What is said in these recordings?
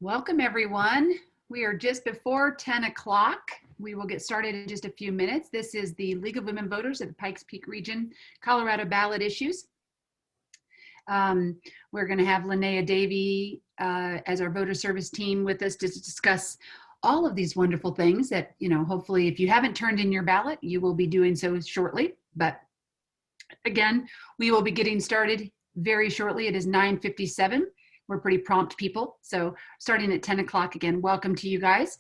Welcome, everyone. We are just before 10 o'clock. We will get started in just a few minutes. This is the League of Women Voters at the Pikes Peak Region, Colorado Ballot Issues. We're going to have Linnea Davey as our voter service team with us to discuss all of these wonderful things that, hopefully if you haven't turned in your ballot, you will be doing so shortly. But again, we will be getting started very shortly. It is 9:57. We're pretty prompt people. So starting at 10 o'clock again, welcome to you guys.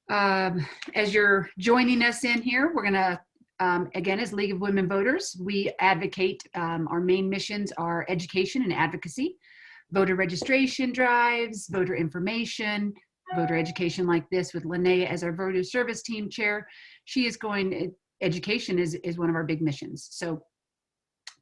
As you're joining us in here, we're gonna, again, as League of Women Voters, we advocate, our main missions are education and advocacy, voter registration drives, voter information, voter education like this with Linnea as our voter service team chair. She is education is one of our big missions. So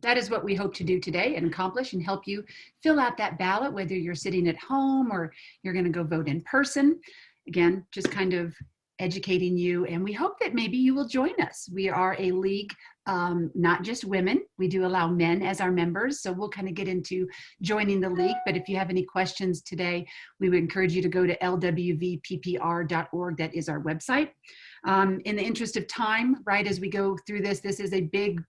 that is what we hope to do today and accomplish and help you fill out that ballot, whether you're sitting at home or you're going to go vote in person. Again, just kind of educating you, and we hope that maybe you will join us. We are a league, not just women. We do allow men as our members, so we'll kind of get into joining the league. But if you have any questions today, we would encourage you to go to LWVPPR.org. That is our website. In the interest of time, right, as we go through this is a big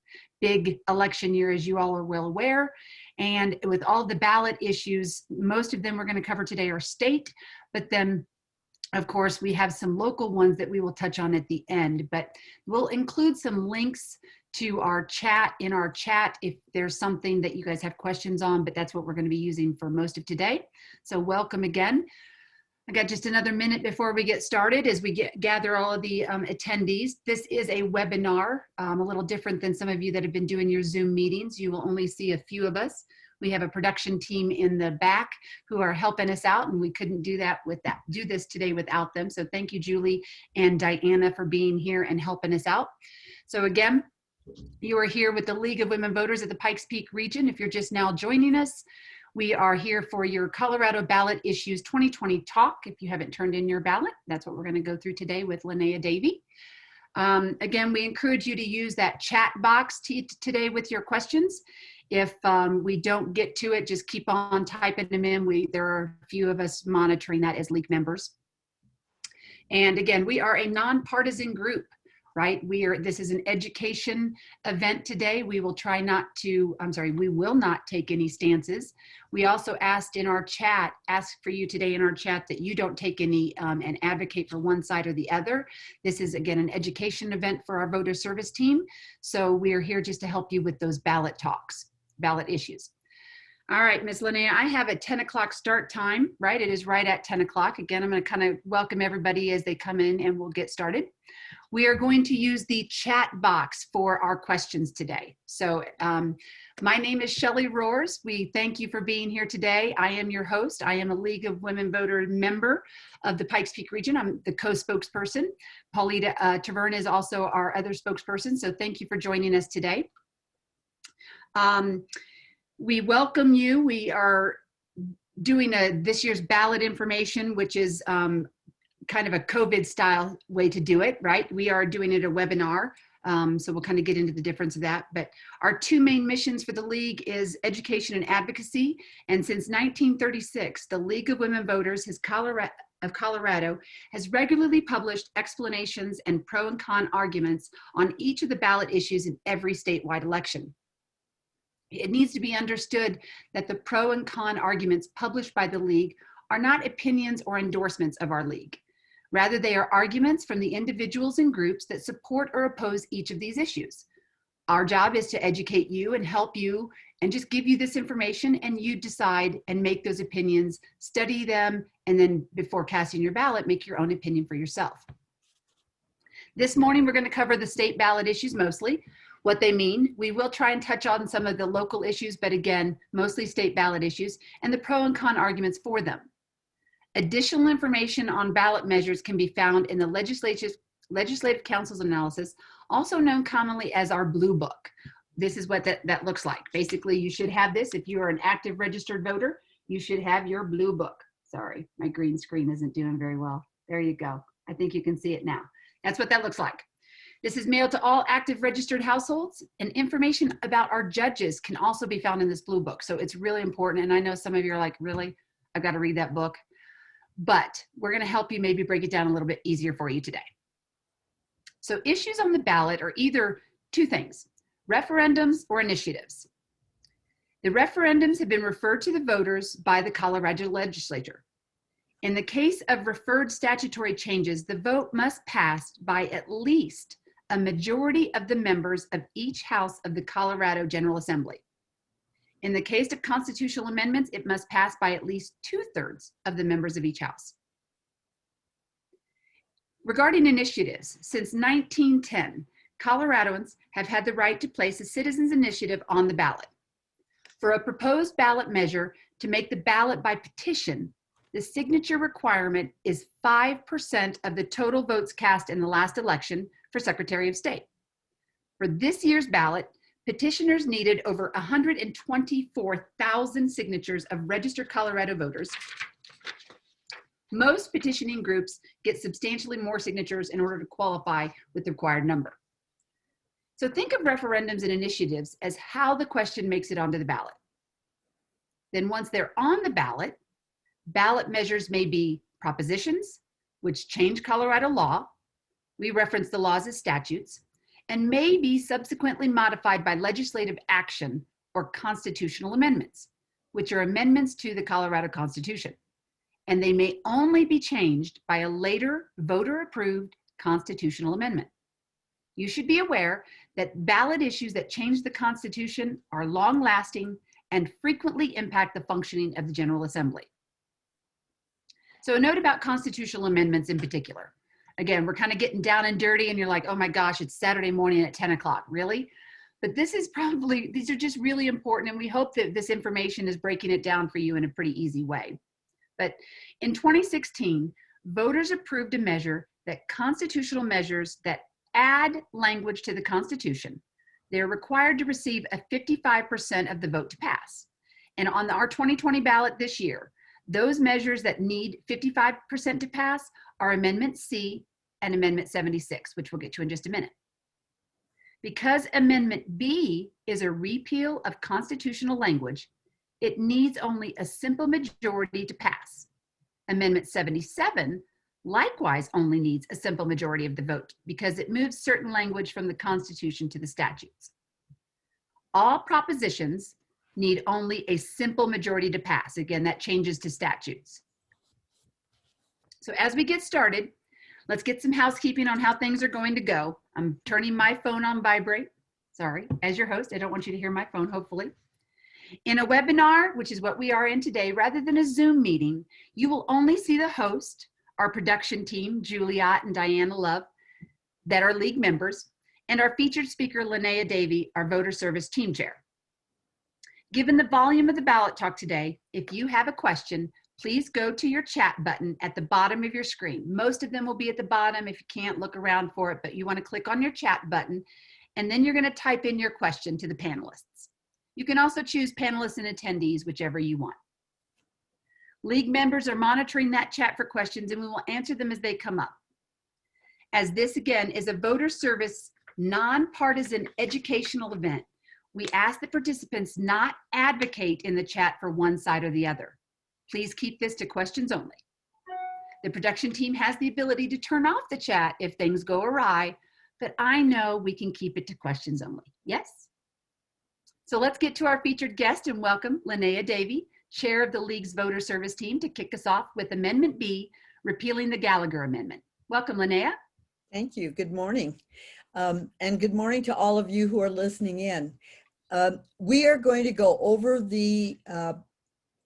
election year, as you all are well aware. And with all the ballot issues, most of them we're going to cover today are state, but then of course we have some local ones that we will touch on at the end, but we'll include some links to our chat in our chat if there's something that you guys have questions on, but that's what we're going to be using for most of today. So welcome again. I got just another minute before we get started as we gather all of the attendees. This is a webinar, a little different than some of you that have been doing your Zoom meetings. You will only see a few of us. We have a production team in the back who are helping us out, and we couldn't do this today without them. So thank you, Julie and Diana, for being here and helping us out. So again, you are here with the League of Women Voters at the Pikes Peak region. If you're just now joining us, we are here for your Colorado Ballot Issues 2020 talk. If you haven't turned in your ballot, that's what we're going to go through today with Linnea Davey. Again, we encourage you to use that chat box today with your questions. If we don't get to it, just keep on typing them in. There are a few of us monitoring that as league members. And again, we are a nonpartisan group, right? This is an education event today. We will try not to, we will not take any stances. We also asked for you today in our chat that you don't take any and advocate for one side or the other. This is, again, an education event for our voter service team. So we are here just to help you with those ballot talks, ballot issues. All right, Ms. Linnea, I have a 10 o'clock start time, right? It is right at 10 o'clock. Again, I'm going to kind of welcome everybody as they come in and we'll get started. We are going to use the chat box for our questions today. So my name is Shelley Roars. We thank you for being here today. I am your host. I am a League of Women Voter member of the Pikes Peak region. I'm the co-spokesperson. Paulita Taverne is also our other spokesperson. So thank you for joining us today. We welcome you. We are doing this year's ballot information, which is kind of a COVID style way to do it, right? We are doing it a webinar. So we'll kind of get into the difference of that. But our two main missions for the League is education and advocacy. And since 1936, the League of Women Voters of Colorado has regularly published explanations and pro and con arguments on each of the ballot issues in every statewide election. It needs to be understood that the pro and con arguments published by the League are not opinions or endorsements of our League. Rather, they are arguments from the individuals and groups that support or oppose each of these issues. Our job is to educate you and help you and just give you this information, and you decide and make those opinions, study them, and then before casting your ballot, make your own opinion for yourself. This morning, we're going to cover the state ballot issues mostly, what they mean. We will try and touch on some of the local issues, but again, mostly state ballot issues, and the pro and con arguments for them. Additional information on ballot measures can be found in the Legislative Council's analysis, also known commonly as our Blue Book. This is what that looks like. Basically, you should have this. If you are an active registered voter, you should have your Blue Book. Sorry, my green screen isn't doing very well. There you go. I think you can see it now. That's what that looks like. This is mailed to all active registered households, and information about our judges can also be found in this Blue Book. So it's really important. And I know some of you are like, really? I've got to read that book. but we're going to help you maybe break it down a little bit easier for you today. So issues on the ballot are either two things, referendums or initiatives. The referendums have been referred to the voters by the Colorado legislature. In the case of referred statutory changes, the vote must pass by at least a majority of the members of each house of the Colorado General Assembly. In the case of constitutional amendments, it must pass by at least 2/3 of the members of each house. Regarding initiatives, since 1910, Coloradoans have had the right to place a citizens' initiative on the ballot. For a proposed ballot measure to make the ballot by petition, the signature requirement is 5% of the total votes cast in the last election for Secretary of State. For this year's ballot, petitioners needed over 124,000 signatures of registered Colorado voters. Most petitioning groups get substantially more signatures in order to qualify with the required number. So think of referendums and initiatives as how the question makes it onto the ballot. Then once they're on the ballot, ballot measures may be propositions, which change Colorado law. We reference the laws as statutes, and may be subsequently modified by legislative action or constitutional amendments, which are amendments to the Colorado Constitution. And they may only be changed by a later voter-approved constitutional amendment. You should be aware that ballot issues that change the Constitution are long-lasting and frequently impact the functioning of the General Assembly. So a note about constitutional amendments in particular. Again, we're kind of getting down and dirty and you're like, oh my gosh, it's Saturday morning at 10 o'clock, really? But these are just really important, and we hope that this information is breaking it down for you in a pretty easy way. But in 2016, voters approved a measure that constitutional measures that add language to the Constitution, they're required to receive a 55% of the vote to pass. And on our 2020 ballot this year, those measures that need 55% to pass are Amendment C and Amendment 76, which we'll get to in just a minute. Because Amendment B is a repeal of constitutional language, it needs only a simple majority to pass. Amendment 77 likewise only needs a simple majority of the vote because it moves certain language from the Constitution to the statutes. All propositions need only a simple majority to pass. Again, that changes to statutes. So as we get started, let's get some housekeeping on how things are going to go. I'm turning my phone on vibrate. Sorry, as your host, I don't want you to hear my phone, hopefully. In a webinar, which is what we are in today, rather than a Zoom meeting, you will only see the host, our production team, Juliet and Diana Love, that are league members, and our featured speaker, Linnea Davey, our voter service team chair. Given the volume of the ballot talk today, if you have a question, please go to your chat button at the bottom of your screen. Most of them will be at the bottom. If you can't, look around for it, but you want to click on your chat button, and then you're going to type in your question to the panelists. You can also choose panelists and attendees, whichever you want. League members are monitoring that chat for questions, and we will answer them as they come up. As this, again, is a voter service nonpartisan educational event, we ask that participants not advocate in the chat for one side or the other. Please keep this to questions only. The production team has the ability to turn off the chat if things go awry, but I know we can keep it to questions only. Yes? So let's get to our featured guest and welcome Linnea Davey, chair of the League's voter service team, to kick us off with Amendment B, repealing the Gallagher Amendment. Welcome, Linnea. Thank you. Good morning. And good morning to all of you who are listening in. We are going to go over the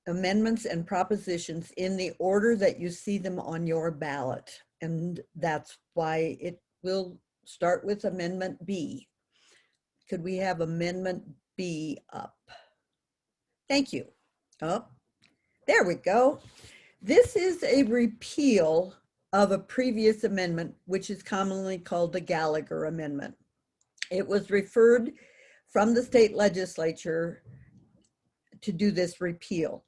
amendments and propositions in the order that you see them on your ballot. And that's why it will start with Amendment B. Could we have Amendment B up? Thank you. Oh, there we go. This is a repeal of a previous amendment, which is commonly called the Gallagher Amendment. It was referred from the state legislature to do this repeal.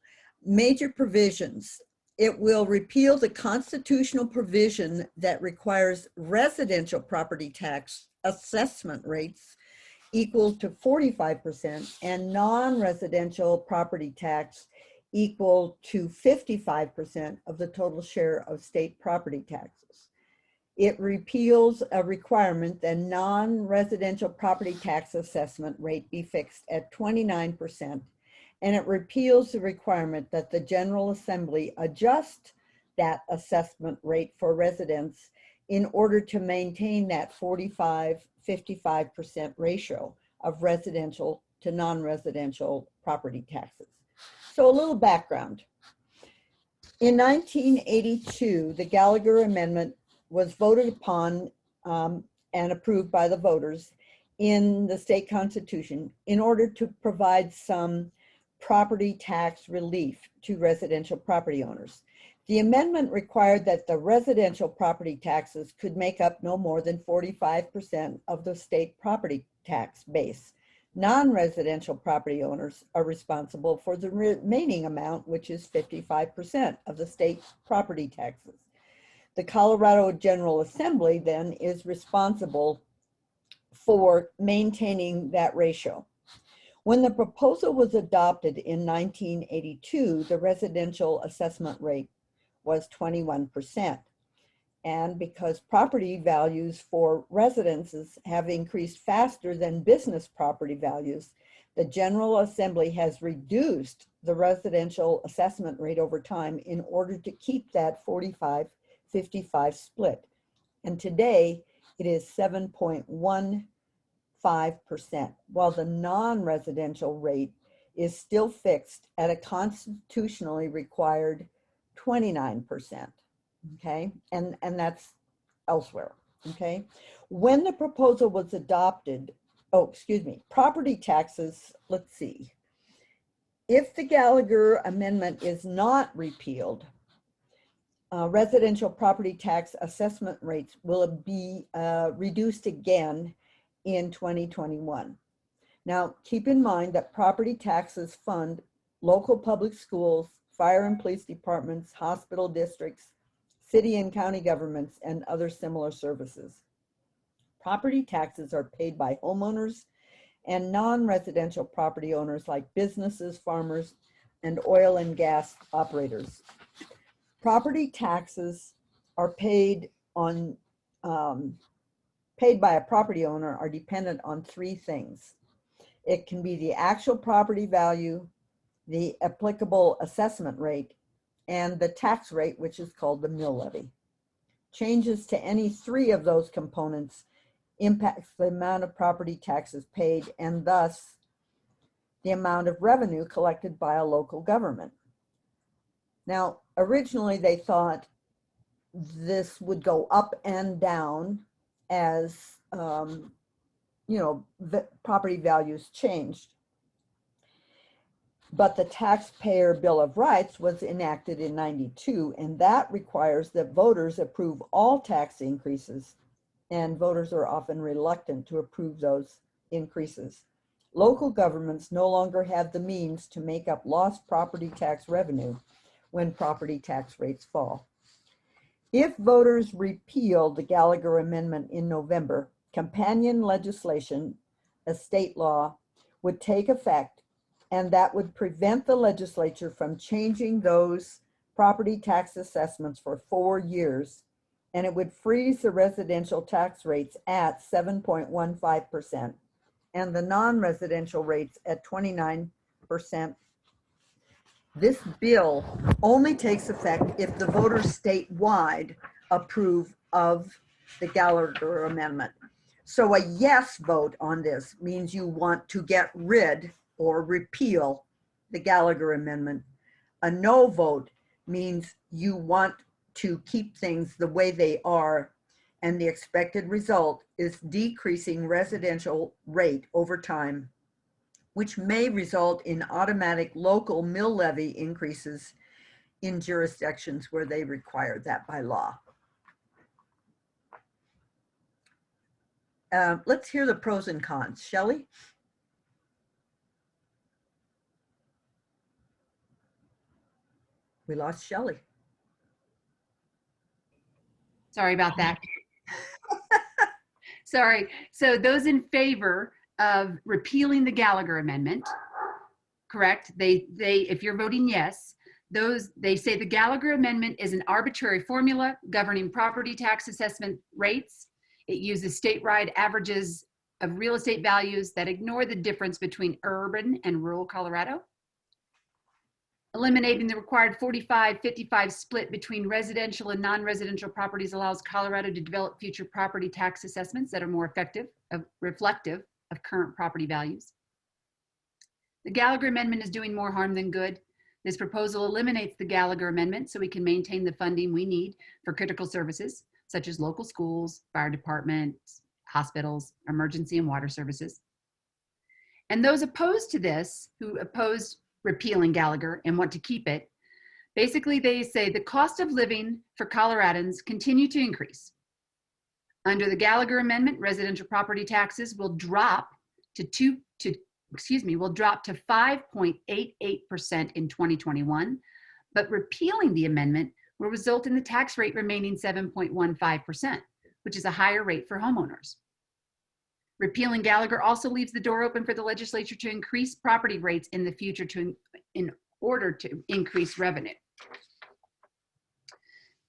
Major provisions. It will repeal the constitutional provision that requires residential property tax assessment rates equal to 45% and non-residential property tax equal to 55% of the total share of state property taxes. It repeals a requirement that non-residential property tax assessment rate be fixed at 29%, and it repeals the requirement that the General Assembly adjust that assessment rate for residents in order to maintain that 45-55% ratio of residential to non-residential property taxes. So a little background. In 1982, the Gallagher Amendment was voted upon and approved by the voters in the state constitution in order to provide some property tax relief to residential property owners. The amendment required that the residential property taxes could make up no more than 45% of the state property tax base. Non-residential property owners are responsible for the remaining amount, which is 55% of the state property taxes. The Colorado General Assembly then is responsible for maintaining that ratio. When the proposal was adopted in 1982, the residential assessment rate was 21%. And because property values for residences have increased faster than business property values, the General Assembly has reduced the residential assessment rate over time in order to keep that 45-55 split. And today it is 7.15%, while the non-residential rate is still fixed at a constitutionally required 29%. Okay, and that's elsewhere. Okay, when the proposal was adopted, property taxes, let's see. If the Gallagher Amendment is not repealed, residential property tax assessment rates will be reduced again in 2021. Now, keep in mind that property taxes fund local public schools, fire and police departments, hospital districts, city and county governments, and other similar services. Property taxes are paid by homeowners and non-residential property owners like businesses, farmers, and oil and gas operators. Property taxes are paid by a property owner are dependent on three things. It can be the actual property value, the applicable assessment rate, and the tax rate, which is called the mill levy. Changes to any three of those components impacts the amount of property taxes paid and thus the amount of revenue collected by a local government. Now, originally they thought this would go up and down as the property values changed. But the Taxpayer Bill of Rights was enacted in '92, and that requires that voters approve all tax increases, and voters are often reluctant to approve those increases. Local governments no longer have the means to make up lost property tax revenue when property tax rates fall. If voters repeal the Gallagher Amendment in November, companion legislation, a state law, would take effect, and that would prevent the legislature from changing those property tax assessments for 4 years, and it would freeze the residential tax rates at 7.15% and the non-residential rates at 29%. This bill only takes effect if the voters statewide approve of the Gallagher Amendment. So a yes vote on this means you want to get rid or repeal the Gallagher Amendment. A no vote means you want to keep things the way they are, and the expected result is decreasing residential rate over time, which may result in automatic local mill levy increases in jurisdictions where they require that by law. Let's hear the pros and cons. Shelley? We lost Shelley. Sorry about that. Sorry. So those in favor of repealing the Gallagher Amendment, correct? If you're voting yes, they say the Gallagher Amendment is an arbitrary formula governing property tax assessment rates. It uses statewide averages of real estate values that ignore the difference between urban and rural Colorado. Eliminating the required 45-55 split between residential and non-residential properties allows Colorado to develop future property tax assessments that are more effective, reflective of current property values. The Gallagher Amendment is doing more harm than good. This proposal eliminates the Gallagher Amendment so we can maintain the funding we need for critical services, such as local schools, fire departments, hospitals, emergency and water services. And those opposed to this, who oppose repealing Gallagher and want to keep it, basically they say the cost of living for Coloradans continue to increase. Under the Gallagher Amendment, residential property taxes will drop to 5.88% in 2021, but repealing the amendment will result in the tax rate remaining 7.15%, which is a higher rate for homeowners. Repealing Gallagher also leaves the door open for the legislature to increase property rates in the future in order to increase revenue.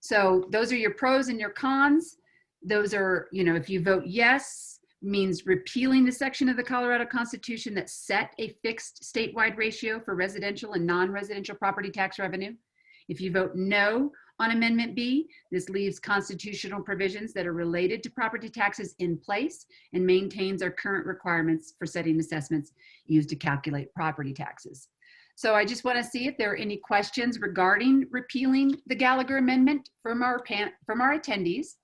So those are your pros and your cons. Those are, if you vote yes, means repealing the section of the Colorado Constitution that set a fixed statewide ratio for residential and non-residential property tax revenue. If you vote no on Amendment B, this leaves constitutional provisions that are related to property taxes in place and maintains our current requirements for setting assessments used to calculate property taxes. So I just want to see if there are any questions regarding repealing the Gallagher Amendment from our attendees.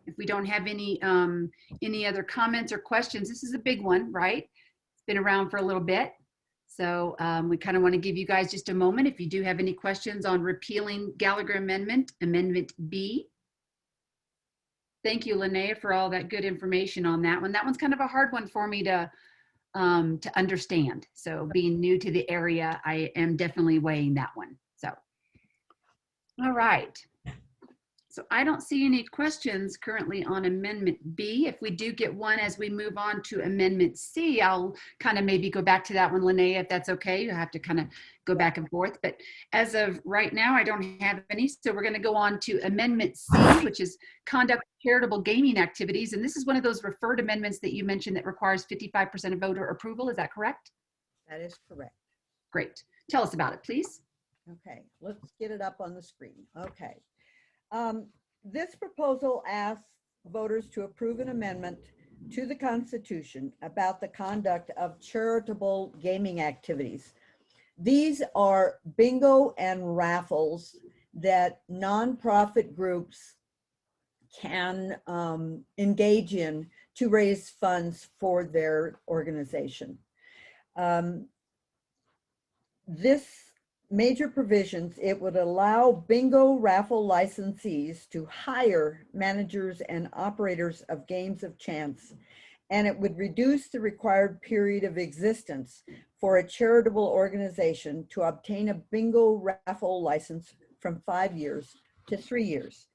If we don't have any other comments or questions, this is a big one, right? It's been around for a little bit. So we kind of want to give you guys just a moment. If you do have any questions on repealing Gallagher Amendment, Amendment B. Thank you, Linnea, for all that good information on that one. That one's kind of a hard one for me to understand. So being new to the area, I am definitely weighing that one. So, all right. So I don't see any questions currently on Amendment B. If we do get one as we move on to Amendment C, I'll kind of maybe go back to that one, Linnea, if that's okay. You have to kind of go back and forth. But as of right now, I don't have any. So we're going to go on to Amendment C, which is conduct charitable gaming activities. And this is one of those referred amendments that you mentioned that requires 55% of voter approval. Is that correct? That is correct. Great. Tell us about it, please. Okay, let's get it up on the screen. Okay. This proposal asks voters to approve an amendment to the Constitution about the conduct of charitable gaming activities. These are bingo and raffles that nonprofit groups can engage in to raise funds for their organization. This major provisions, it would allow bingo raffle licensees to hire managers and operators of games of chance, and it would reduce the required period of existence for a charitable organization to obtain a bingo raffle license from 5 years to 3 years.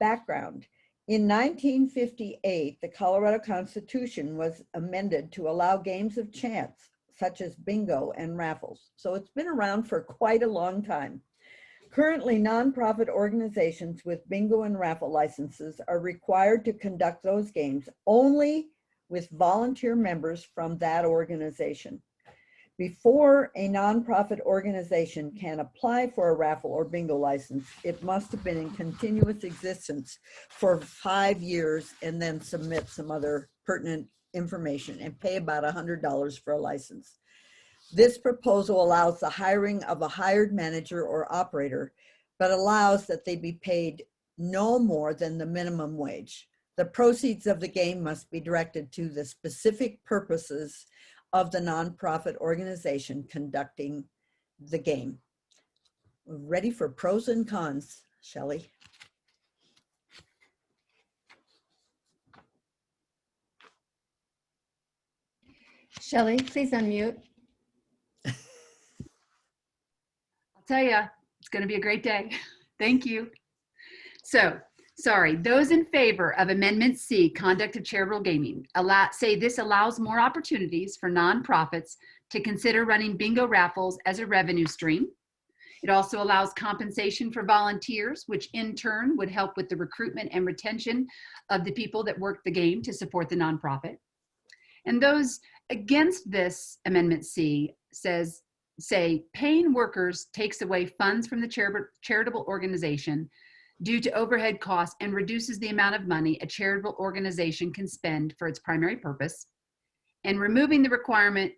Background: in 1958, the Colorado Constitution was amended to allow games of chance such as bingo and raffles. So it's been around for quite a long time. Currently, nonprofit organizations with bingo and raffle licenses are required to conduct those games only with volunteer members from that organization. Before a nonprofit organization can apply for a raffle or bingo license, it must have been in continuous existence for 5 years and then submit some other pertinent information and pay about $100 for a license. This proposal allows the hiring of a hired manager or operator, but allows that they be paid no more than the minimum wage. The proceeds of the game must be directed to the specific purposes of the nonprofit organization conducting the game. Ready for pros and cons, Shelley? Shelley, please unmute. I'll tell you, it's going to be a great day. Thank you. So, sorry, those in favor of Amendment C, conduct of charitable gaming, say this allows more opportunities for nonprofits to consider running bingo raffles as a revenue stream. It also allows compensation for volunteers, which in turn would help with the recruitment and retention of the people that work the game to support the nonprofit. And those against this Amendment C say paying workers takes away funds from the charitable organization due to overhead costs and reduces the amount of money a charitable organization can spend for its primary purpose. And removing the requirement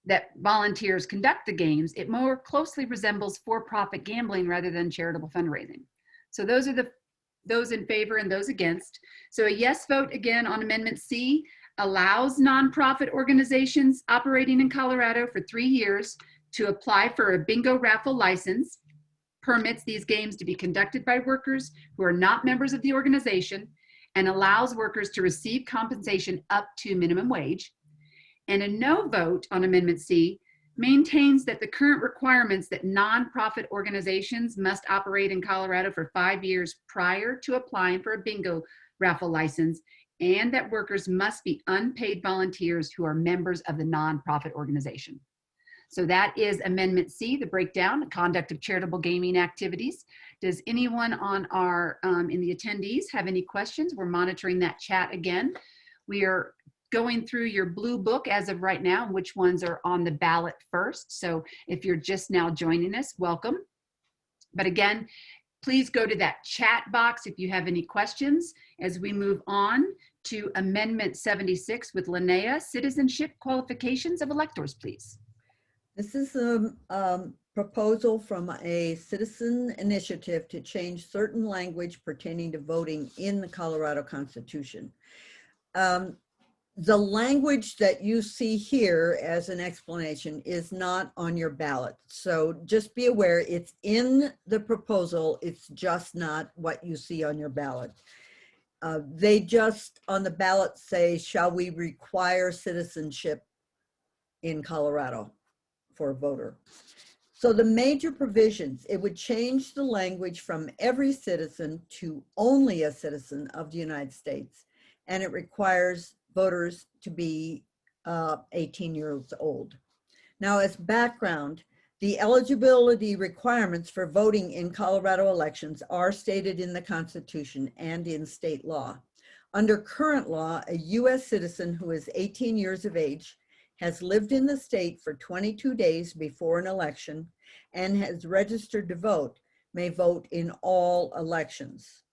that volunteers conduct the games, it more closely resembles for-profit gambling rather than charitable fundraising. So those are those in favor and those against. So a yes vote again on Amendment C allows nonprofit organizations operating in Colorado for 3 years to apply for a bingo raffle license, permits these games to be conducted by workers who are not members of the organization, and allows workers to receive compensation up to minimum wage. And a no vote on Amendment C maintains that the current requirements that nonprofit organizations must operate in Colorado for 5 years prior to applying for a bingo raffle license, and that workers must be unpaid volunteers who are members of the nonprofit organization. So that is Amendment C, the breakdown, the conduct of charitable gaming activities. Does anyone on our, in the attendees have any questions? We're monitoring that chat again. We are going through your blue book as of right now, which ones are on the ballot first. So if you're just now joining us, welcome. But again, please go to that chat box if you have any questions as we move on to Amendment 76 with Linnea, Citizenship, Qualifications of Electors, please. This is a proposal from a citizen initiative to change certain language pertaining to voting in the Colorado Constitution. The language that you see here as an explanation is not on your ballot. So just be aware it's in the proposal. It's just not what you see on your ballot. They just on the ballot say, shall we require citizenship in Colorado for a voter? So the major provisions, it would change the language from every citizen to only a citizen of the United States. And it requires voters to be 18 years old. Now, as background, the eligibility requirements for voting in Colorado elections are stated in the Constitution and in state law. Under current law, a U.S. citizen who is 18 years of age, has lived in the state for 22 days before an election, and has registered to vote, may vote in all elections.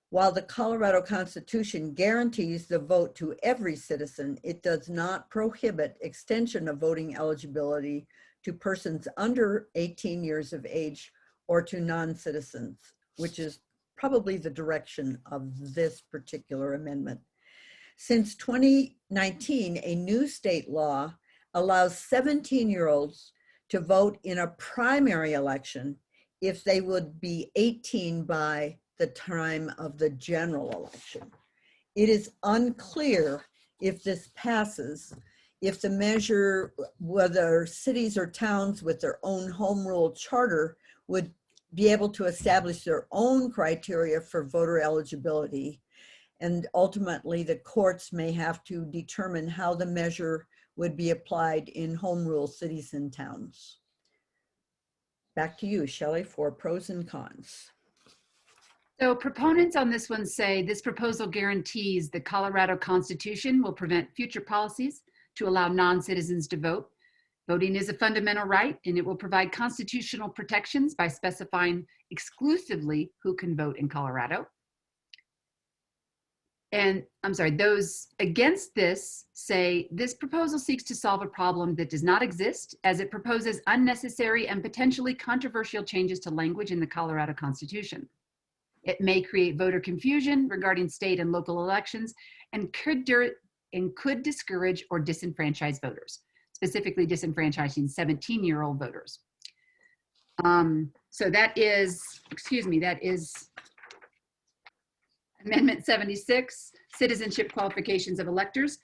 While the Colorado Constitution guarantees the vote to every citizen, it does not prohibit extension of voting eligibility to persons under 18 years of age or to non-citizens, which is probably the direction of this particular amendment. Since 2019, a new state law allows 17-year-olds to vote in a primary election if they would be 18 by the time of the general election. It is unclear if this passes, if the measure, whether cities or towns with their own home rule charter would be able to establish their own criteria for voter eligibility. And ultimately, the courts may have to determine how the measure would be applied in home rule cities and towns. Back to you, Shelley, for pros and cons. So proponents on this one say this proposal guarantees the Colorado Constitution will prevent future policies to allow non-citizens to vote. Voting is a fundamental right, and it will provide constitutional protections by specifying exclusively who can vote in Colorado. And I'm sorry, those against this say this proposal seeks to solve a problem that does not exist, as it proposes unnecessary and potentially controversial changes to language in the Colorado Constitution. It may create voter confusion regarding state and local elections and could discourage or disenfranchise voters, specifically disenfranchising 17-year-old voters. So that is, that is Amendment 76, Citizenship, Qualifications of Electors.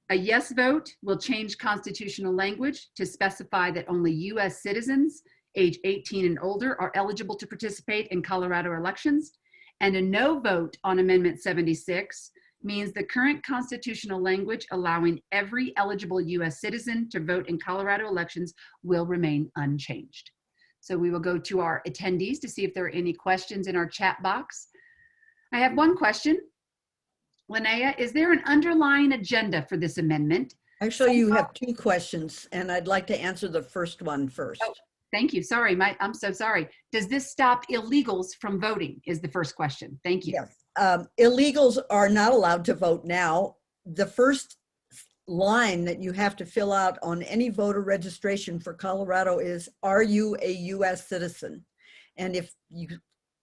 A yes vote will change constitutional language to specify that only U.S. citizens age 18 and older are eligible to participate in Colorado elections. And a no vote on Amendment 76 means the current constitutional language allowing every eligible US citizen to vote in Colorado elections will remain unchanged. So we will go to our attendees to see if there are any questions in our chat box. I have one question. Linnea, is there an underlying agenda for this amendment? Actually, you have two questions, and I'd like to answer the first one first. Oh, thank you. Sorry, I'm so sorry. Does this stop illegals from voting is the first question. Thank you. Yes. Illegals are not allowed to vote now. The first line that you have to fill out on any voter registration for Colorado is, are you a US citizen? And if you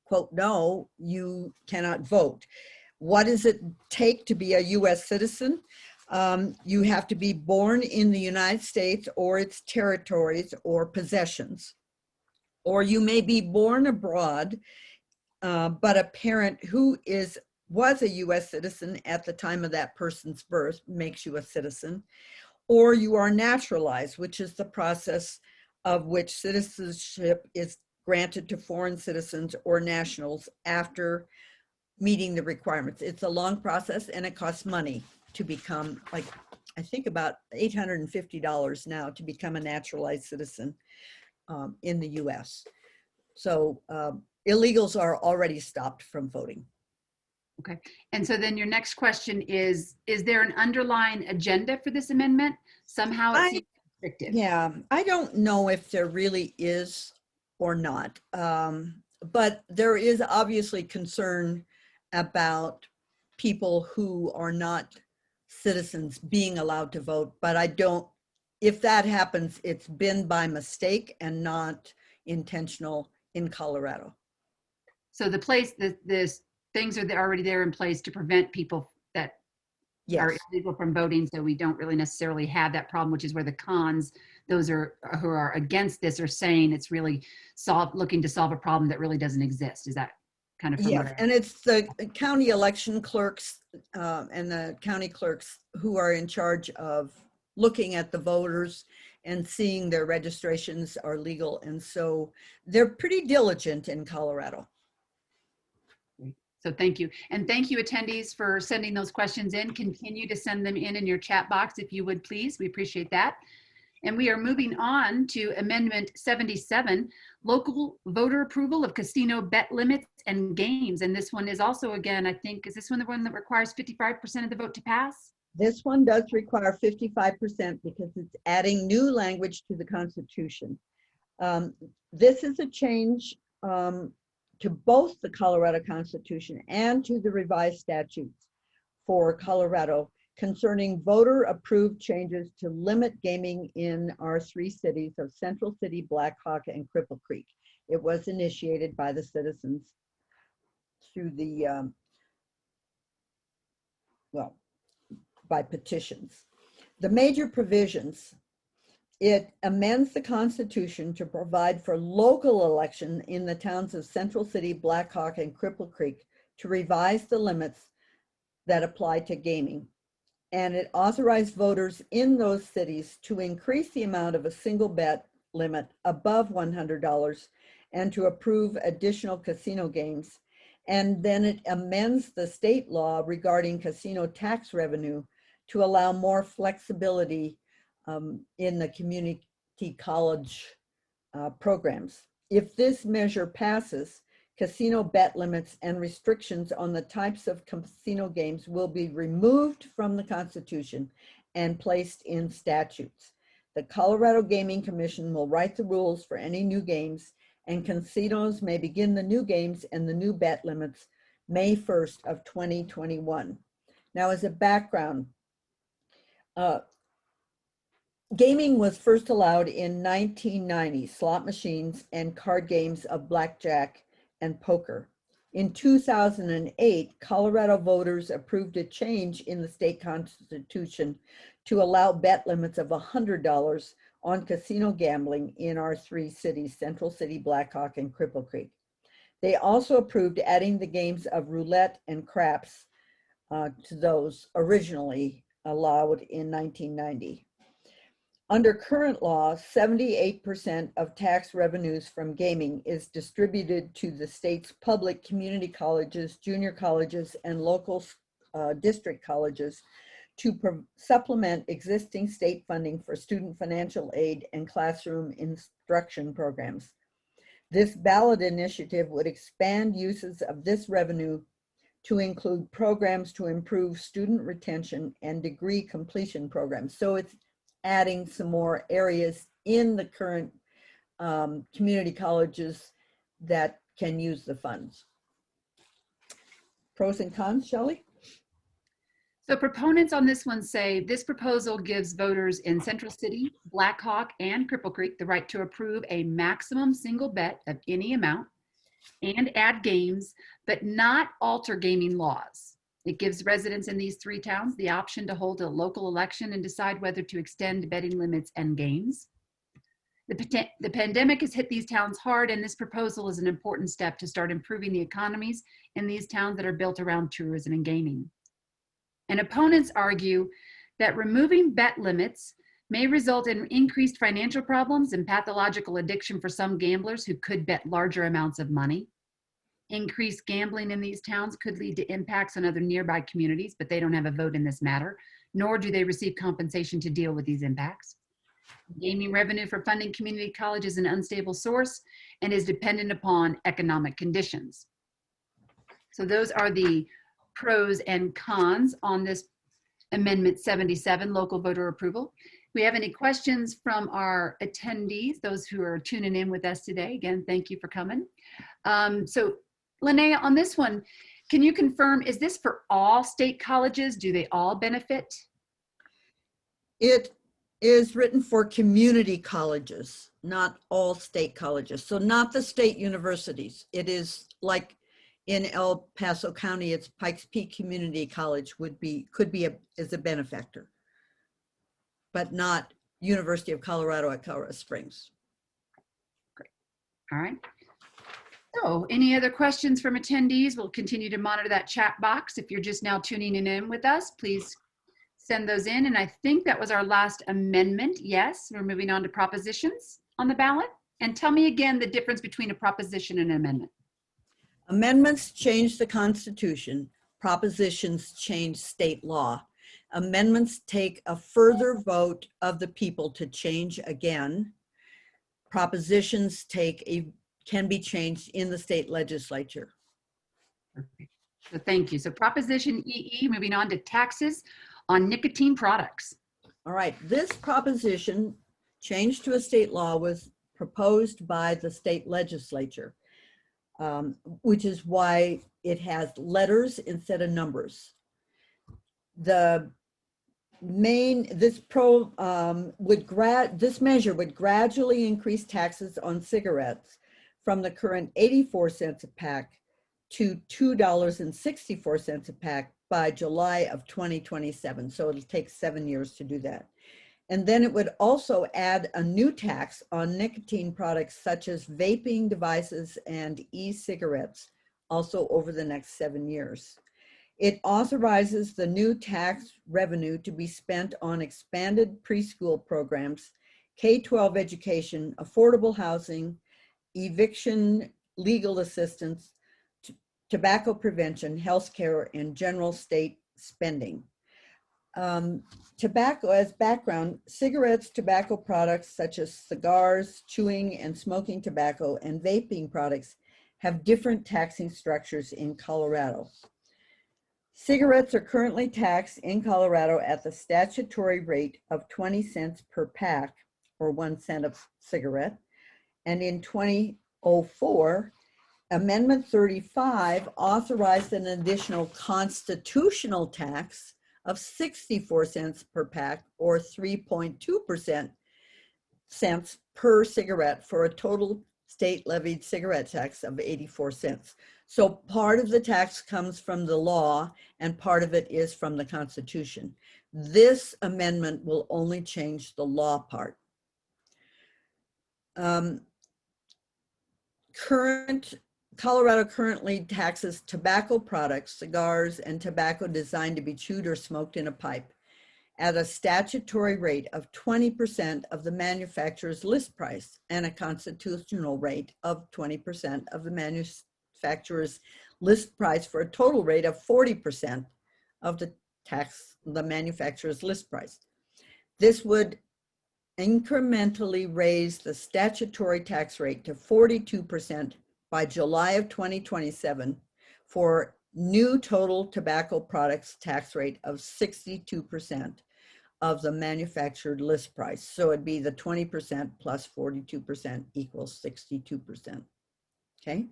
quote no, you cannot vote. What does it take to be a US citizen? You have to be born in the United States or its territories or possessions. Or you may be born abroad, but a parent who was a US citizen at the time of that person's birth makes you a citizen. Or you are naturalized, which is the process of which citizenship is granted to foreign citizens or nationals after meeting the requirements. It's a long process and it costs money to become, like, I think about $850 now to become a naturalized citizen in the US. So illegals are already stopped from voting. Okay. And so then your next question is there an underlying agenda for this amendment? Somehow it seems restrictive. Yeah, I don't know if there really is or not, but there is obviously concern about people who are not citizens being allowed to vote, but if that happens, it's been by mistake and not intentional in Colorado. So the things are already there in place to prevent people that are illegal from voting, so we don't really necessarily have that problem, which is where the cons, those who are against this, are saying it's really looking to solve a problem that really doesn't exist. Is that kind of from Yes, and it's the county election clerks and the county clerks who are in charge of looking at the voters and seeing their registrations are legal, and so they're pretty diligent in Colorado. So thank you. And thank you, attendees, for sending those questions in. Continue to send them in your chat box, if you would, please. We appreciate that. And we are moving on to Amendment 77, Local Voter Approval of Casino Bet Limits and Games. And this one is also, again, I think, is this one the one that requires 55% of the vote to pass? This one does require 55% because it's adding new language to the Constitution. This is a change to both the Colorado Constitution and to the revised statutes for Colorado concerning voter-approved changes to limit gaming in our three cities of Central City, Black Hawk, and Cripple Creek. It was initiated by the citizens through the, by petitions. The major provisions: it amends the Constitution to provide for local election in the towns of Central City, Black Hawk, and Cripple Creek to revise the limits that apply to gaming. And it authorized voters in those cities to increase the amount of a single bet limit above $100 and to approve additional casino games. And then it amends the state law regarding casino tax revenue to allow more flexibility in the community college programs. If this measure passes, casino bet limits and restrictions on the types of casino games will be removed from the Constitution and placed in statutes. The Colorado Gaming Commission will write the rules for any new games, and casinos may begin the new games and the new bet limits May 1st of 2021. Now, as a background, gaming was first allowed in 1990, slot machines and card games of blackjack and poker. In 2008, Colorado voters approved a change in the state constitution to allow bet limits of $100 on casino gambling in our three cities, Central City, Black Hawk, and Cripple Creek. They also approved adding the games of roulette and craps to those originally allowed in 1990. Under current law, 78% of tax revenues from gaming is distributed to the state's public community colleges, junior colleges, and local district colleges to supplement existing state funding for student financial aid and classroom instruction programs. This ballot initiative would expand uses of this revenue to include programs to improve student retention and degree completion programs. So it's adding some more areas in the current community colleges that can use the funds. Pros and cons, Shelley? So proponents on this one say this proposal gives voters in Central City, Black Hawk, and Cripple Creek the right to approve a maximum single bet of any amount and add games, but not alter gaming laws. It gives residents in these 3 towns the option to hold a local election and decide whether to extend betting limits and games. The pandemic has hit these towns hard, and this proposal is an important step to start improving the economies in these towns that are built around tourism and gaming. And opponents argue that removing bet limits may result in increased financial problems and pathological addiction for some gamblers who could bet larger amounts of money. Increased gambling in these towns could lead to impacts on other nearby communities, but they don't have a vote in this matter, nor do they receive compensation to deal with these impacts. Gaming revenue for funding community college is an unstable source and is dependent upon economic conditions. So those are the pros and cons on this Amendment 77, local voter approval. We have any questions from our attendees, those who are tuning in with us today? Again, thank you for coming. So Linnea, on this one, can you confirm, is this for all state colleges? Do they all benefit? It is written for community colleges, not all state colleges. So not the state universities. It is like in El Paso County, it's Pikes Peak Community College could be as a benefactor, but not University of Colorado at Colorado Springs. Great. All right. So any other questions from attendees? We'll continue to monitor that chat box. If you're just now tuning in with us, please send those in. And I think that was our last amendment. Yes, we're moving on to propositions on the ballot. And tell me again the difference between a proposition and an amendment. Amendments change the Constitution. Propositions change state law. Amendments take a further vote of the people to change again. Propositions can be changed in the state legislature. Perfect. So thank you. So Proposition EE, moving on to taxes on nicotine products. All right, this proposition, change to a state law, was proposed by the state legislature, which is why it has letters instead of numbers. This measure would gradually increase taxes on cigarettes from the current 84 cents a pack to $2.64 a pack by July of 2027. So it'll take 7 years to do that. And then it would also add a new tax on nicotine products such as vaping devices and e-cigarettes, also over the next 7 years. It authorizes the new tax revenue to be spent on expanded preschool programs, K-12 education, affordable housing, eviction, legal assistance, tobacco prevention, healthcare, and general state spending. Tobacco, as background, cigarettes, tobacco products such as cigars, chewing and smoking tobacco, and vaping products have different taxing structures in Colorado. Cigarettes are currently taxed in Colorado at the statutory rate of 20 cents per pack, or 1 cent a cigarette. And in 2004, Amendment 35 authorized an additional constitutional tax of 64 cents per pack, or 3.2% cents per cigarette, for a total state levied cigarette tax of 84 cents. So part of the tax comes from the law and part of it is from the Constitution. This amendment will only change the law part. Colorado currently taxes tobacco products, cigars, and tobacco designed to be chewed or smoked in a pipe at a statutory rate of 20% of the manufacturer's list price and a constitutional rate of 20% of the manufacturer's list price, for a total rate of 40% of the manufacturer's list price. This would incrementally raise the statutory tax rate to 42% by July of 2027 for new total tobacco products tax rate of 62% of the manufactured list price. So it'd be the 20% plus 42% equals 62%. Okay.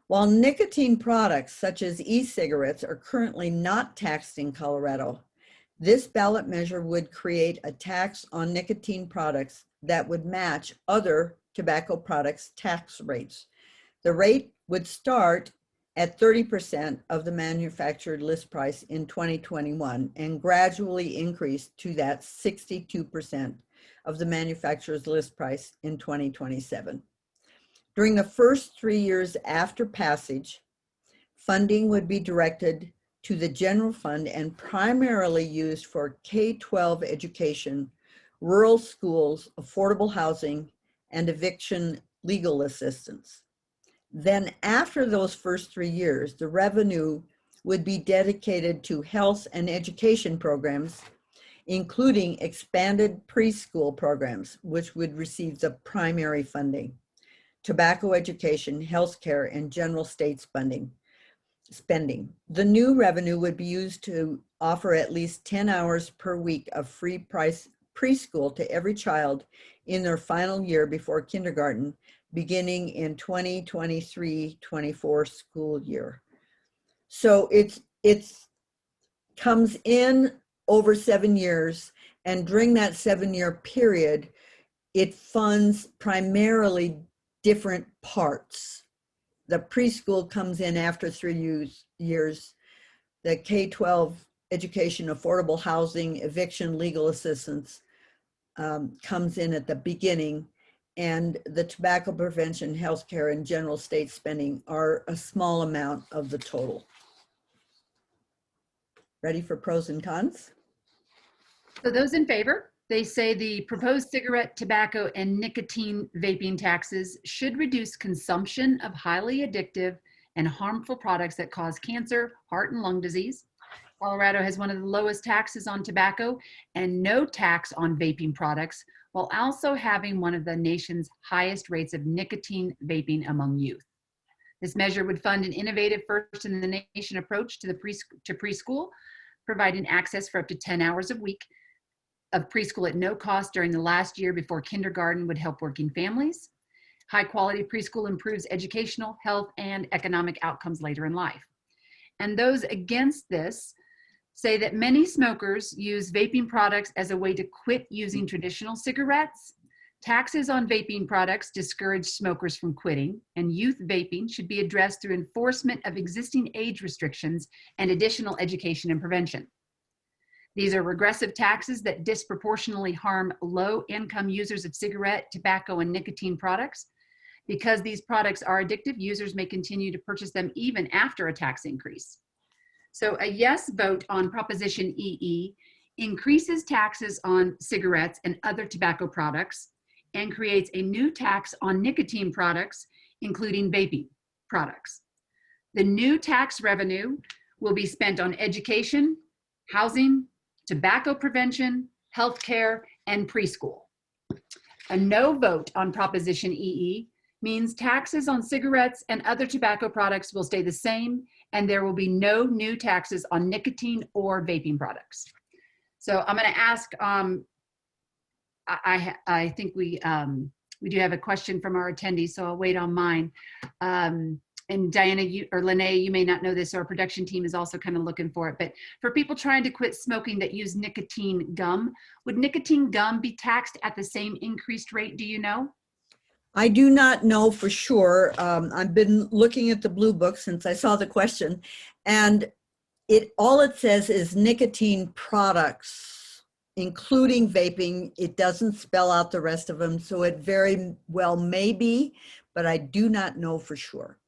While nicotine products such as e-cigarettes are currently not taxed in Colorado, this ballot measure would create a tax on nicotine products that would match other tobacco products tax rates. The rate would start at 30% of the manufactured list price in 2021 and gradually increase to that 62% of the manufacturer's list price in 2027. During the first 3 years after passage, funding would be directed to the general fund and primarily used for K-12 education, rural schools, affordable housing, and eviction legal assistance. Then after those first 3 years, the revenue would be dedicated to health and education programs, including expanded preschool programs, which would receive the primary funding, tobacco education, healthcare, and general state spending. The new revenue would be used to offer at least 10 hours per week of free preschool to every child in their final year before kindergarten, beginning in 2023-24 school year. So it's comes in over 7 years, and during that 7-year period, it funds primarily different parts. The preschool comes in after 3 years, the K-12 education, affordable housing, eviction, legal assistance comes in at the beginning, and the tobacco prevention, healthcare, and general state spending are a small amount of the total. Ready for pros and cons? So those in favor, they say the proposed cigarette, tobacco, and nicotine vaping taxes should reduce consumption of highly addictive and harmful products that cause cancer, heart, and lung disease. Colorado has one of the lowest taxes on tobacco and no tax on vaping products, while also having one of the nation's highest rates of nicotine vaping among youth. This measure would fund an innovative first in the nation approach to preschool, providing access for up to 10 hours a week of preschool at no cost during the last year before kindergarten would help working families. High quality preschool improves educational, health, and economic outcomes later in life. And those against this say that many smokers use vaping products as a way to quit using traditional cigarettes. Taxes on vaping products discourage smokers from quitting, and youth vaping should be addressed through enforcement of existing age restrictions and additional education and prevention. These are regressive taxes that disproportionately harm low-income users of cigarette, tobacco, and nicotine products. Because these products are addictive, users may continue to purchase them even after a tax increase. So a yes vote on Proposition EE increases taxes on cigarettes and other tobacco products and creates a new tax on nicotine products, including vaping products. The new tax revenue will be spent on education, housing, tobacco prevention, healthcare, and preschool. A no vote on Proposition EE means taxes on cigarettes and other tobacco products will stay the same, and there will be no new taxes on nicotine or vaping products. So I'm going to ask, I think we do have a question from our attendees, so I'll wait on mine. And Diana, or Linnea, you may not know this, our production team is also kind of looking for it, but for people trying to quit smoking that use nicotine gum, would nicotine gum be taxed at the same increased rate, do you know? I do not know for sure. I've been looking at the Blue Book since I saw the question, and all it says is nicotine products, including vaping. It doesn't spell out the rest of them, so it very well may be, but I do not know for sure.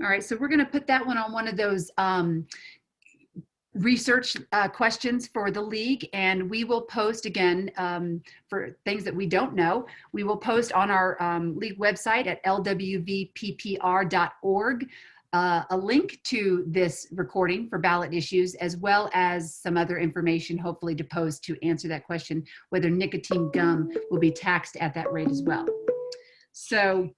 All right, so we're going to put that one on one of those research questions for the league, and we will post again for things that we don't know. We will post on our league website at LWVPPR.org a link to this recording for ballot issues, as well as some other information, hopefully to post to answer that question, whether nicotine gum will be taxed at that rate as well. So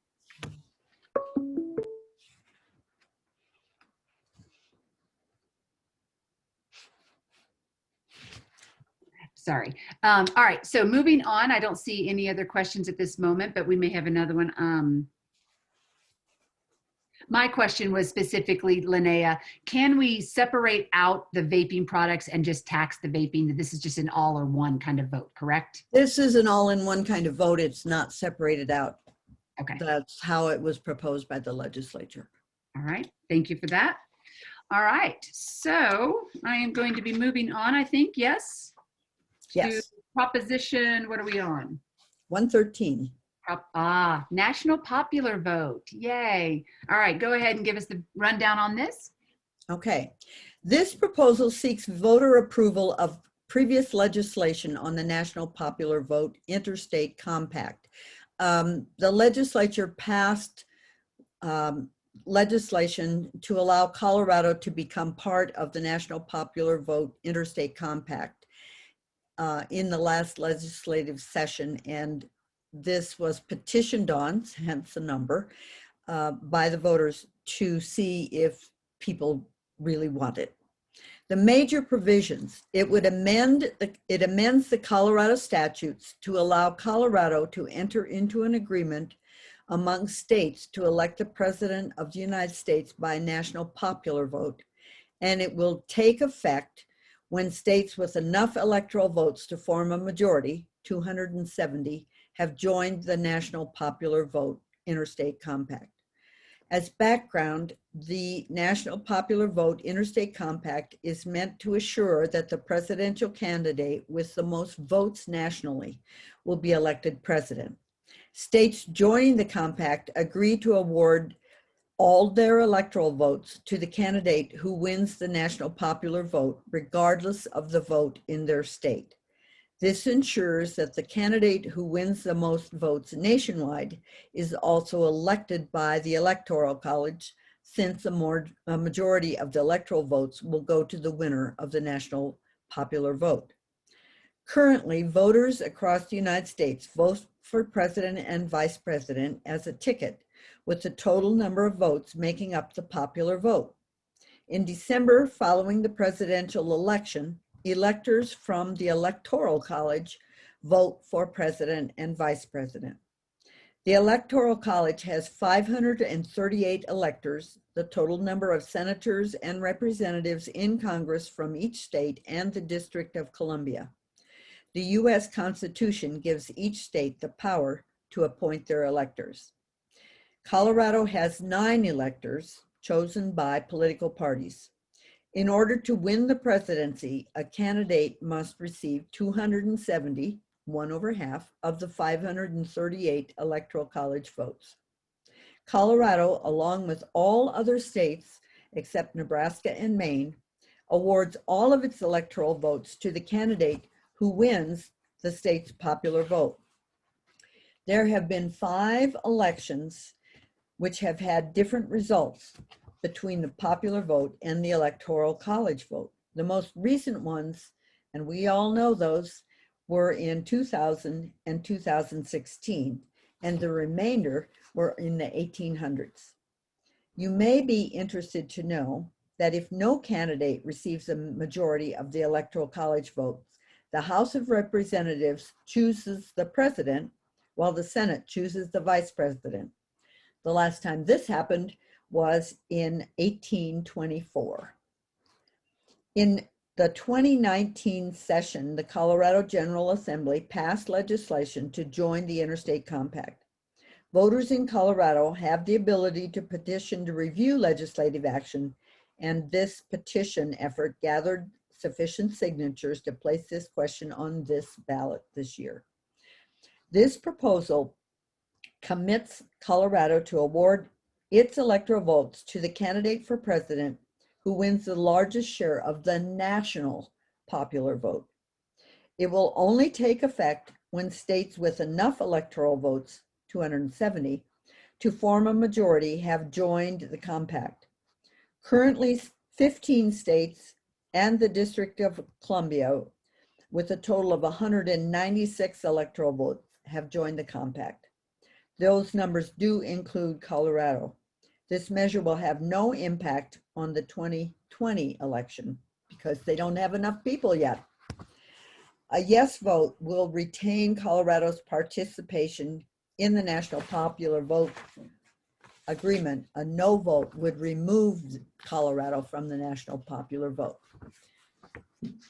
sorry. All right, so moving on, I don't see any other questions at this moment, but we may have another one. My question was specifically, Linnea, can we separate out the vaping products and just tax the vaping? This is just an all or one kind of vote, correct? This is an all-in-one kind of vote. It's not separated out. Okay. That's how it was proposed by the legislature. All right, thank you for that. All right, so I am going to be moving on, I think, yes? Yes. To proposition, what are we on? 113. National popular vote, yay. All right, go ahead and give us the rundown on this. Okay. This proposal seeks voter approval of previous legislation on the National Popular Vote Interstate Compact. The legislature passed legislation to allow Colorado to become part of the National Popular Vote Interstate Compact in the last legislative session, and this was petitioned on, hence the number, by the voters to see if people really want it. The major provisions, it amends the Colorado statutes to allow Colorado to enter into an agreement among states to elect the President of the United States by national popular vote, and it will take effect when states with enough electoral votes to form a majority, 270, have joined the National Popular Vote Interstate Compact. As background, the National Popular Vote Interstate Compact is meant to assure that the presidential candidate with the most votes nationally will be elected president. States joining the compact agree to award all their electoral votes to the candidate who wins the national popular vote, regardless of the vote in their state. This ensures that the candidate who wins the most votes nationwide is also elected by the Electoral College, since a majority of the electoral votes will go to the winner of the national popular vote. Currently, voters across the United States vote for president and vice president as a ticket, with the total number of votes making up the popular vote. In December, following the presidential election, electors from the Electoral College vote for president and vice president. The Electoral College has 538 electors, the total number of senators and representatives in Congress from each state and the District of Columbia. The U.S. Constitution gives each state the power to appoint their electors. Colorado has 9 electors chosen by political parties. In order to win the presidency, a candidate must receive 270, 1/2, of the 538 Electoral College votes. Colorado, along with all other states except Nebraska and Maine, awards all of its electoral votes to the candidate who wins the state's popular vote. There have been 5 elections which have had different results between the popular vote and the Electoral College vote. The most recent ones, and we all know those, were in 2000 and 2016, and the remainder were in the 1800s. You may be interested to know that if no candidate receives a majority of the Electoral College votes, the House of Representatives chooses the president, while the Senate chooses the vice president. The last time this happened was in 1824. In the 2019 session, the Colorado General Assembly passed legislation to join the Interstate Compact. Voters in Colorado have the ability to petition to review legislative action, and this petition effort gathered sufficient signatures to place this question on this ballot this year. This proposal commits Colorado to award its electoral votes to the candidate for president who wins the largest share of the national popular vote. It will only take effect when states with enough electoral votes, 270, to form a majority have joined the compact. Currently, 15 states and the District of Columbia, with a total of 196 electoral votes, have joined the compact. Those numbers do include Colorado. This measure will have no impact on the 2020 election because they don't have enough people yet. A yes vote will retain Colorado's participation in the National Popular Vote Agreement. A no vote would remove Colorado from the National Popular Vote.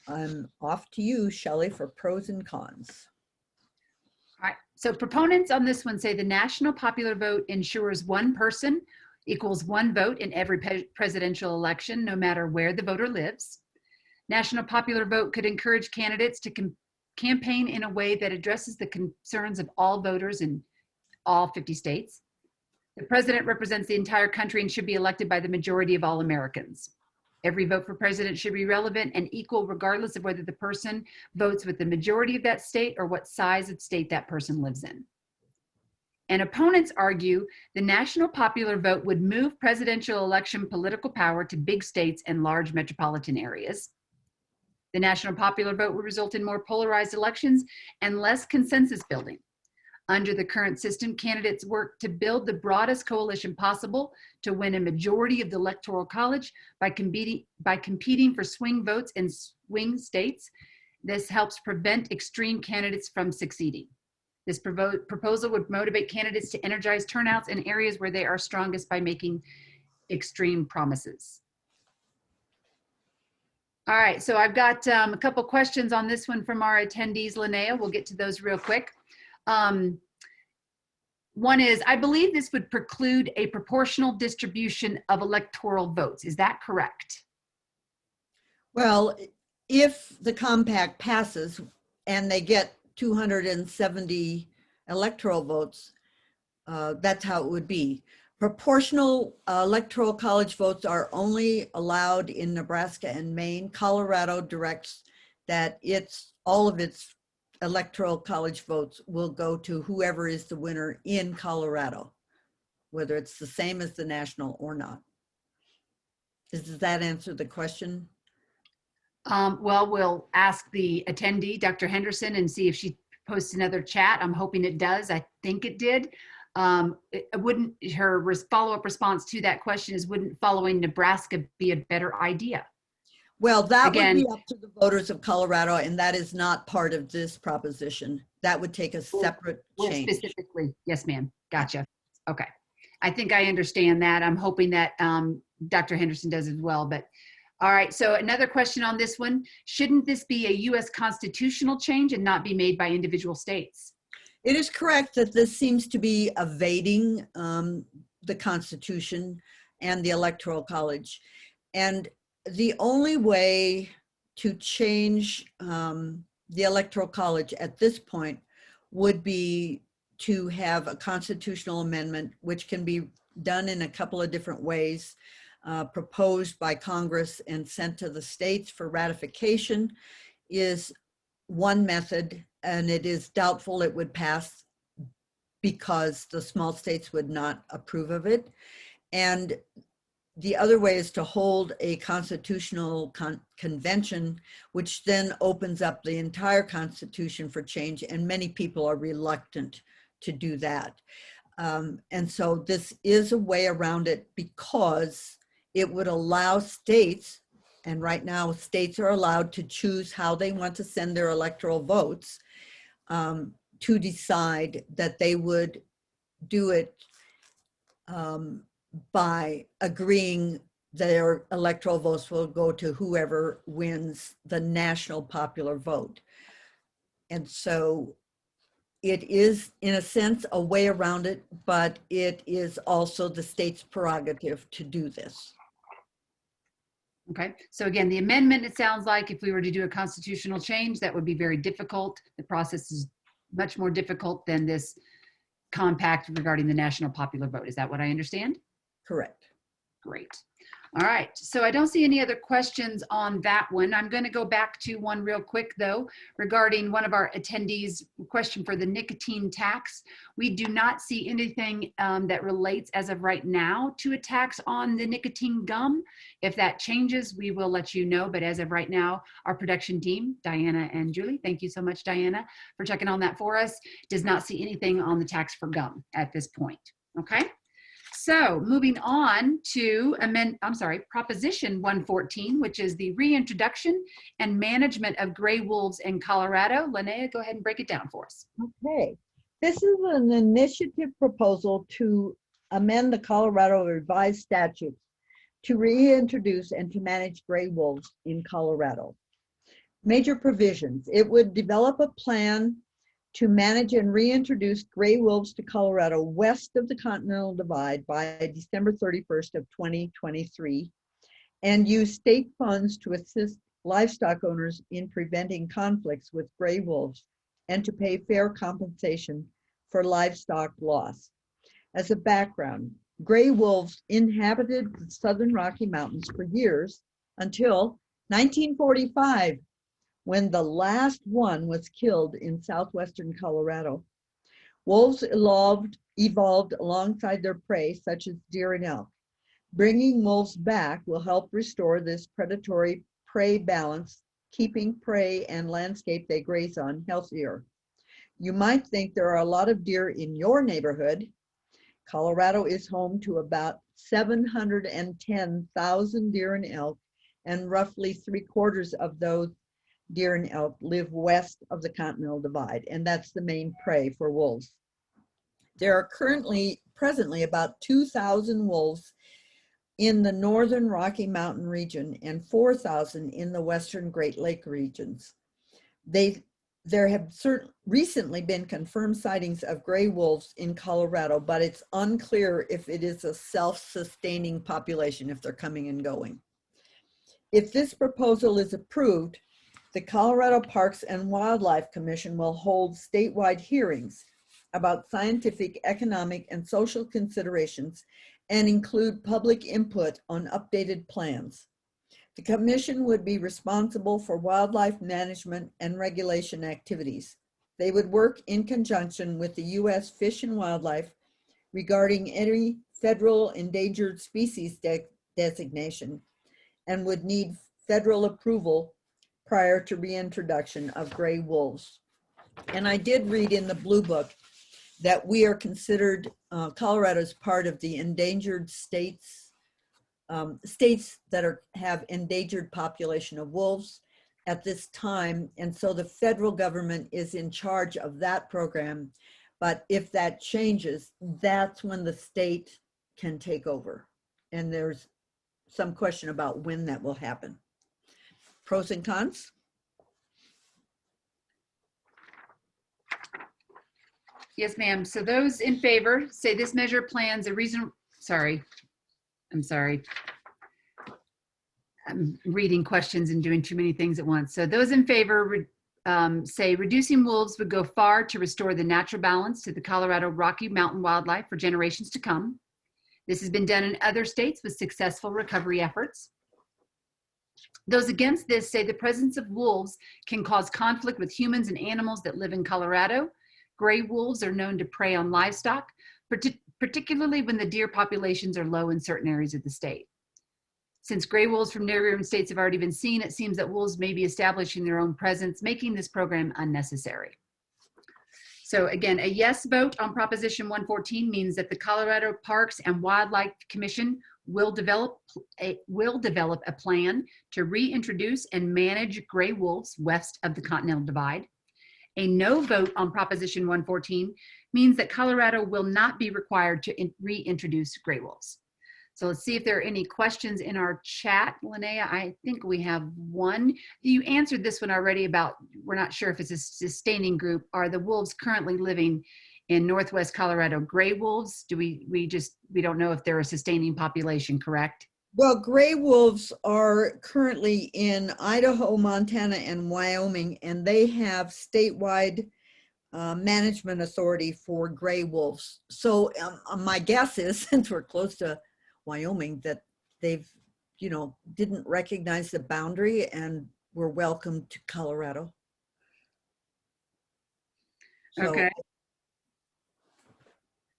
I'm off to you, Shelley, for pros and cons. All right, so proponents on this one say the national popular vote ensures one person equals one vote in every presidential election, no matter where the voter lives. National popular vote could encourage candidates to campaign in a way that addresses the concerns of all voters in all 50 states. The president represents the entire country and should be elected by the majority of all Americans. Every vote for president should be relevant and equal regardless of whether the person votes with the majority of that state or what size of state that person lives in. And opponents argue the national popular vote would move presidential election political power to big states and large metropolitan areas. The national popular vote would result in more polarized elections and less consensus building. Under the current system, candidates work to build the broadest coalition possible to win a majority of the Electoral College by competing for swing votes in swing states. This helps prevent extreme candidates from succeeding. This proposal would motivate candidates to energize turnouts in areas where they are strongest by making extreme promises. All right, so I've got a couple questions on this one from our attendees, Linnea. We'll get to those real quick. One is, I believe this would preclude a proportional distribution of electoral votes. Is that correct? Well, if the compact passes and they get 270 electoral votes, that's how it would be. Proportional electoral college votes are only allowed in Nebraska and Maine. Colorado directs that all of its electoral college votes will go to whoever is the winner in Colorado, whether it's the same as the national or not. Does that answer the question? Well, we'll ask the attendee, Dr. Henderson, and see if she posts another chat. I'm hoping it does. I think it did. Her follow-up response to that question is, wouldn't following Nebraska be a better idea? Well, that Again, would be up to the voters of Colorado, and that is not part of this proposition. That would take a separate change. Specifically, yes, ma'am. Gotcha. Okay. I think I understand that. I'm hoping that Dr. Henderson does as well. But all right, so another question on this one. Shouldn't this be a U.S. constitutional change and not be made by individual states? It is correct that this seems to be evading the Constitution and the Electoral College. And the only way to change the Electoral College at this point would be to have a constitutional amendment, which can be done in a couple of different ways, proposed by Congress and sent to the states for ratification is one method, and it is doubtful it would pass because the small states would not approve of it. And the other way is to hold a constitutional convention, which then opens up the entire Constitution for change, and many people are reluctant to do that. And so this is a way around it because it would allow states, and right now states are allowed to choose how they want to send their electoral votes, to decide that they would do it by agreeing their electoral votes will go to whoever wins the national popular vote. And so it is, in a sense, a way around it, but it is also the state's prerogative to do this. Okay, so again, the amendment, it sounds like if we were to do a constitutional change, that would be very difficult. The process is much more difficult than this compact regarding the national popular vote. Is that what I understand? Correct. Great. All right, so I don't see any other questions on that one. I'm going to go back to one real quick though, regarding one of our attendees' question for the nicotine tax. We do not see anything that relates as of right now to a tax on the nicotine gum. If that changes, we will let you know. But as of right now, our production team, Diana and Julie, thank you so much, Diana, for checking on that for us, does not see anything on the tax for gum at this point. Okay. So moving on to Proposition 114, which is the reintroduction and management of gray wolves in Colorado. Linnea, go ahead and break it down for us. Okay. This is an initiative proposal to amend the Colorado revised statutes to reintroduce and to manage gray wolves in Colorado. Major provisions. It would develop a plan to manage and reintroduce gray wolves to Colorado west of the Continental Divide by December 31st of 2023, and use state funds to assist livestock owners in preventing conflicts with gray wolves and to pay fair compensation for livestock loss. As a background, gray wolves inhabited the southern Rocky Mountains for years until 1945, when the last one was killed in southwestern Colorado. Wolves evolved alongside their prey, such as deer and elk. Bringing wolves back will help restore this predatory prey balance, keeping prey and landscape they graze on healthier. You might think there are a lot of deer in your neighborhood. Colorado is home to about 710,000 deer and elk, and roughly 3/4 of those deer and elk live west of the Continental Divide, and that's the main prey for wolves. There are presently about 2,000 wolves in the northern Rocky Mountain region and 4,000 in the western Great Lake regions. There have recently been confirmed sightings of gray wolves in Colorado, but it's unclear if it is a self-sustaining population, if they're coming and going. If this proposal is approved, the Colorado Parks and Wildlife Commission will hold statewide hearings about scientific, economic, and social considerations and include public input on updated plans. The commission would be responsible for wildlife management and regulation activities. They would work in conjunction with the U.S. Fish and Wildlife regarding any federal endangered species designation and would need federal approval prior to reintroduction of gray wolves. And I did read in the Blue Book that we are considered, Colorado is part of the endangered states, states that have endangered population of wolves at this time. And so the federal government is in charge of that program. But if that changes, that's when the state can take over. And there's some question about when that will happen. Pros and cons? Yes, ma'am. So those in favor say this measure plans a reason. I'm reading questions and doing too many things at once. So those in favor say reducing wolves would go far to restore the natural balance to the Colorado Rocky Mountain wildlife for generations to come. This has been done in other states with successful recovery efforts. Those against this say the presence of wolves can cause conflict with humans and animals that live in Colorado. Gray wolves are known to prey on livestock, particularly when the deer populations are low in certain areas of the state. Since gray wolves from neighboring states have already been seen, it seems that wolves may be establishing their own presence, making this program unnecessary. So again, a yes vote on Proposition 114 means that the Colorado Parks and Wildlife Commission will develop a plan to reintroduce and manage gray wolves west of the Continental Divide. A no vote on Proposition 114 means that Colorado will not be required to reintroduce gray wolves. So let's see if there are any questions in our chat. Linnea, I think we have one. You answered this one already about, we're not sure if it's a sustaining group. Are the wolves currently living in Northwest Colorado gray wolves? We don't know if they're a sustaining population, correct? Well, gray wolves are currently in Idaho, Montana, and Wyoming, and they have statewide management authority for gray wolves. So my guess is, since we're close to Wyoming, that they've didn't recognize the boundary and were welcome to Colorado. So, Okay.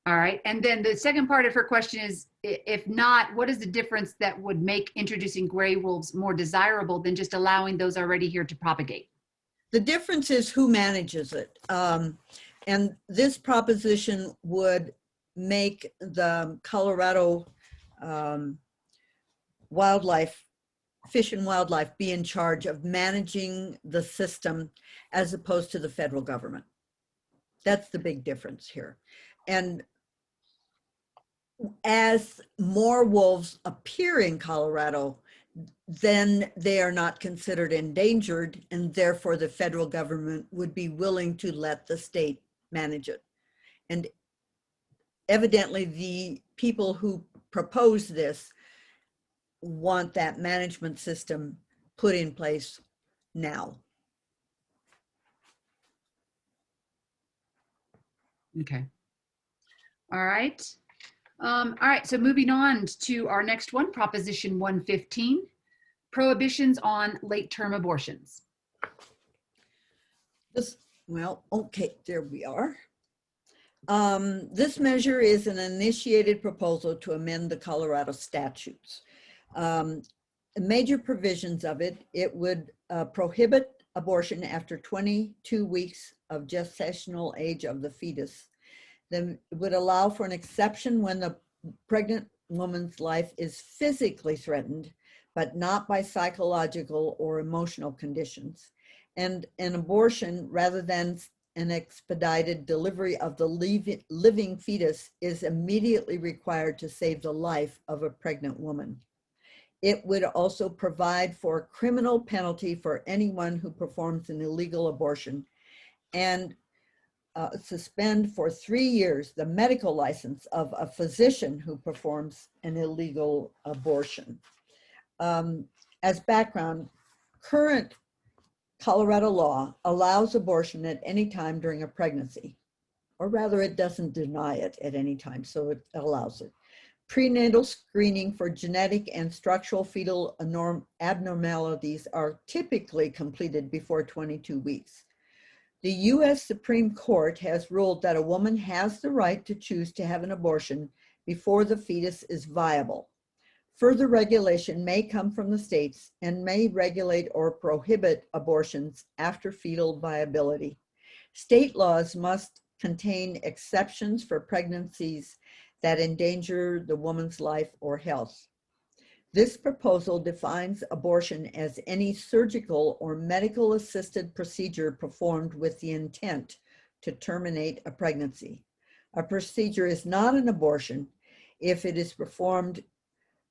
All right. And then the second part of her question is, if not, what is the difference that would make introducing gray wolves more desirable than just allowing those already here to propagate? the difference is who manages it. And this proposition would make the Colorado Fish and Wildlife be in charge of managing the system as opposed to the federal government. That's the big difference here. And as more wolves appear in Colorado, then they are not considered endangered, and therefore the federal government would be willing to let the state manage it. And evidently the people who propose this want that management system put in place now. Okay. All right. All right. So moving on to our next one, Proposition 115, prohibitions on late-term abortions. Okay, there we are. This measure is an initiated proposal to amend the Colorado statutes. Major provisions of it would prohibit abortion after 22 weeks of gestational age of the fetus. Then it would allow for an exception when the pregnant woman's life is physically threatened, but not by psychological or emotional conditions. And an abortion, rather than an expedited delivery of the living fetus, is immediately required to save the life of a pregnant woman. It would also provide for a criminal penalty for anyone who performs an illegal abortion, and suspend for 3 years the medical license of a physician who performs an illegal abortion. As background, current Colorado law allows abortion at any time during a pregnancy, or rather it doesn't deny it at any time, so it allows it. Prenatal screening for genetic and structural fetal abnormalities are typically completed before 22 weeks. The U.S. Supreme Court has ruled that a woman has the right to choose to have an abortion before the fetus is viable. Further regulation may come from the states and may regulate or prohibit abortions after fetal viability. State laws must contain exceptions for pregnancies that endanger the woman's life or health. This proposal defines abortion as any surgical or medical assisted procedure performed with the intent to terminate a pregnancy. A procedure is not an abortion if it is performed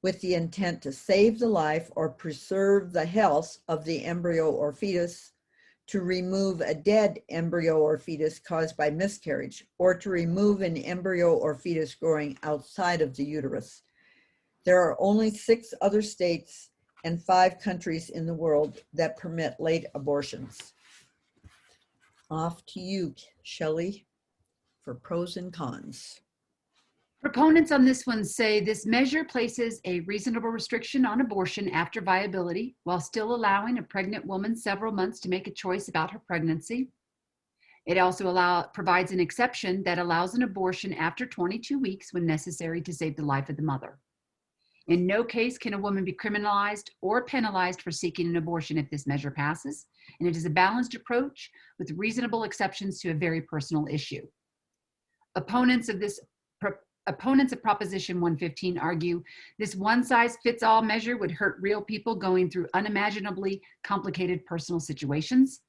with the intent to save the life or preserve the health of the embryo or fetus, to remove a dead embryo or fetus caused by miscarriage, or to remove an embryo or fetus growing outside of the uterus. There are only 6 other states and 5 countries in the world that permit late abortions. Off to you, Shelley, for pros and cons. Proponents on this one say this measure places a reasonable restriction on abortion after viability while still allowing a pregnant woman several months to make a choice about her pregnancy. It also provides an exception that allows an abortion after 22 weeks when necessary to save the life of the mother. In no case can a woman be criminalized or penalized for seeking an abortion if this measure passes, and it is a balanced approach with reasonable exceptions to a very personal issue. Opponents of Proposition 115 argue this one-size-fits-all measure would hurt real people going through unimaginably complicated personal situations.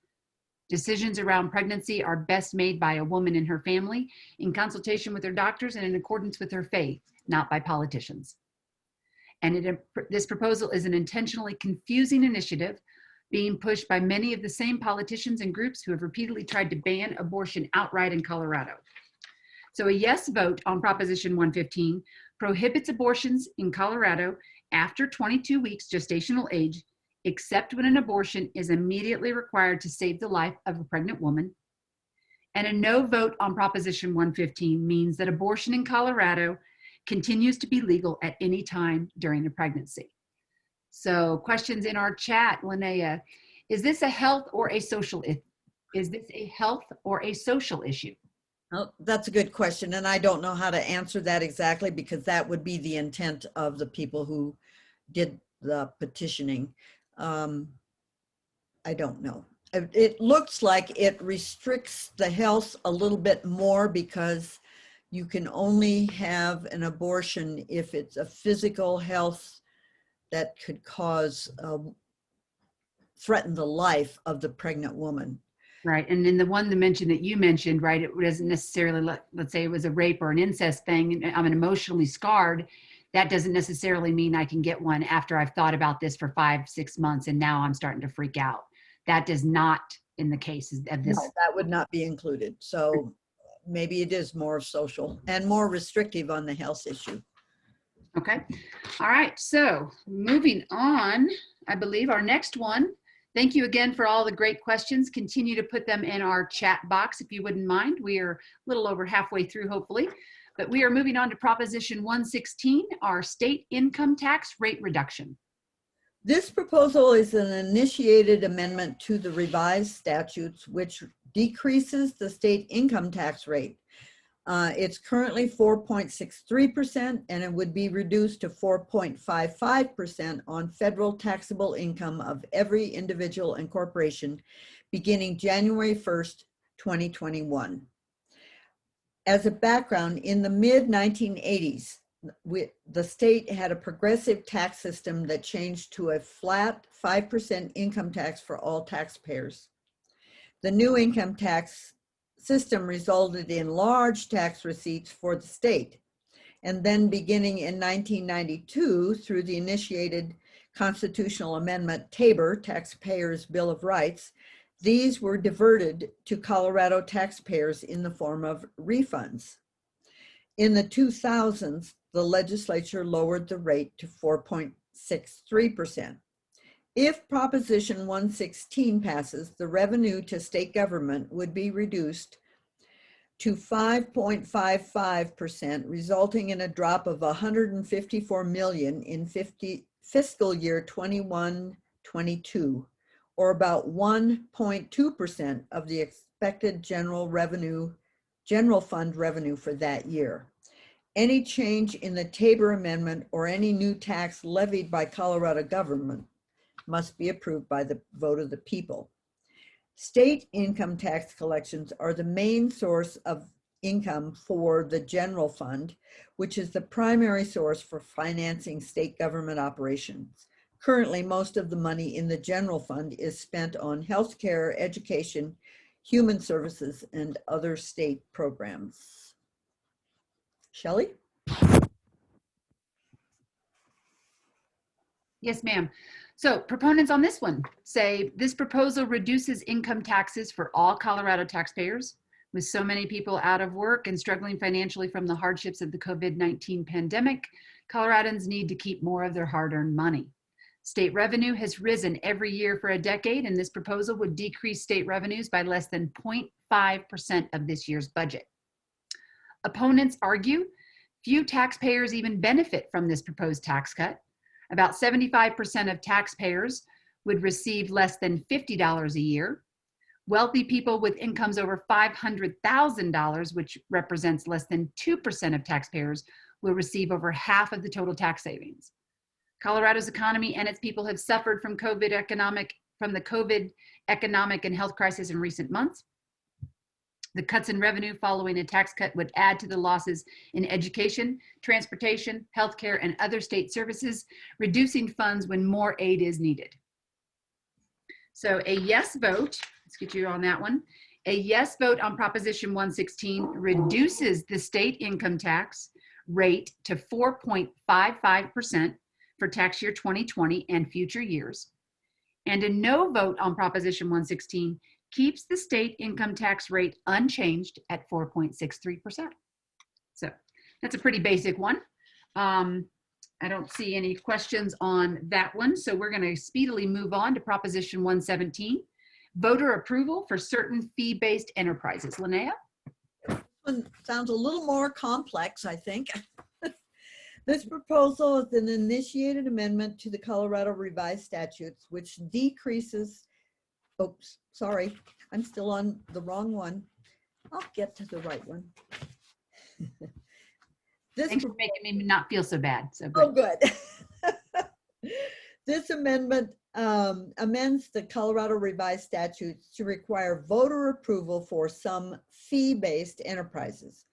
Decisions around pregnancy are best made by a woman and her family in consultation with her doctors and in accordance with her faith, not by politicians. And this proposal is an intentionally confusing initiative being pushed by many of the same politicians and groups who have repeatedly tried to ban abortion outright in Colorado. So a yes vote on Proposition 115 prohibits abortions in Colorado after 22 weeks gestational age, except when an abortion is immediately required to save the life of a pregnant woman. And a no vote on Proposition 115 means that abortion in Colorado continues to be legal at any time during the pregnancy. So questions in our chat, Linnea. Is this a health or a social issue? Oh, that's a good question, and I don't know how to answer that exactly because that would be the intent of the people who did the petitioning. I don't know. It looks like it restricts the health a little bit more because you can only have an abortion if it's a physical health that could threaten the life of the pregnant woman. Right. And then the one that you mentioned, right, it doesn't necessarily, let's say it was a rape or an incest thing, and I'm emotionally scarred. That doesn't necessarily mean I can get one after I've thought about this for 5-6 months and now I'm starting to freak out. That does not in the case of this. No, that would not be included. So maybe it is more social and more restrictive on the health issue. Okay. All right. So moving on, I believe our next one. Thank you again for all the great questions. Continue to put them in our chat box if you wouldn't mind. We are a little over halfway through, hopefully. But we are moving on to Proposition 116, our state income tax rate reduction. This proposal is an initiated amendment to the revised statutes, which decreases the state income tax rate. It's currently 4.63%, and it would be reduced to 4.55% on federal taxable income of every individual and corporation beginning January 1st, 2021. As a background, in the mid-1980s, the state had a progressive tax system that changed to a flat 5% income tax for all taxpayers. The new income tax system resulted in large tax receipts for the state. And then beginning in 1992, through the initiated constitutional amendment TABOR, Taxpayers' Bill of Rights, these were diverted to Colorado taxpayers in the form of refunds. In the 2000s, the legislature lowered the rate to 4.63%. If Proposition 116 passes, the revenue to state government would be reduced to 5.55%, resulting in a drop of $154 million in fiscal year 21-22, or about 1.2% of the expected general fund revenue for that year. Any change in the TABOR amendment or any new tax levied by Colorado government must be approved by the vote of the people. State income tax collections are the main source of income for the general fund, which is the primary source for financing state government operations. Currently, most of the money in the general fund is spent on healthcare, education, human services, and other state programs. Shelley? Yes, ma'am. So proponents on this one say this proposal reduces income taxes for all Colorado taxpayers. With so many people out of work and struggling financially from the hardships of the COVID-19 pandemic, Coloradans need to keep more of their hard-earned money. State revenue has risen every year for a decade, and this proposal would decrease state revenues by less than 0.5% of this year's budget. Opponents argue few taxpayers even benefit from this proposed tax cut. About 75% of taxpayers would receive less than $50 a year. Wealthy people with incomes over $500,000, which represents less than 2% of taxpayers, will receive over half of the total tax savings. Colorado's economy and its people have suffered from the COVID economic and health crisis in recent months. The cuts in revenue following a tax cut would add to the losses in education, transportation, healthcare, and other state services, reducing funds when more aid is needed. So a yes vote, let's get you on that one. A yes vote on Proposition 116 reduces the state income tax rate to 4.55% for tax year 2020 and future years. And a no vote on Proposition 116 keeps the state income tax rate unchanged at 4.63%. So that's a pretty basic one. I don't see any questions on that one. So we're going to speedily move on to Proposition 117, voter approval for certain fee-based enterprises. Linnea? One sounds a little more complex, I think. This proposal is an initiated amendment to the Colorado Revised Statutes, which decreases, oops, sorry, I'm still on the wrong one. I'll get to the right one. Thanks for making me not feel so bad. So good. Oh, good. This amendment amends the Colorado Revised Statutes to require voter approval for some fee-based enterprises.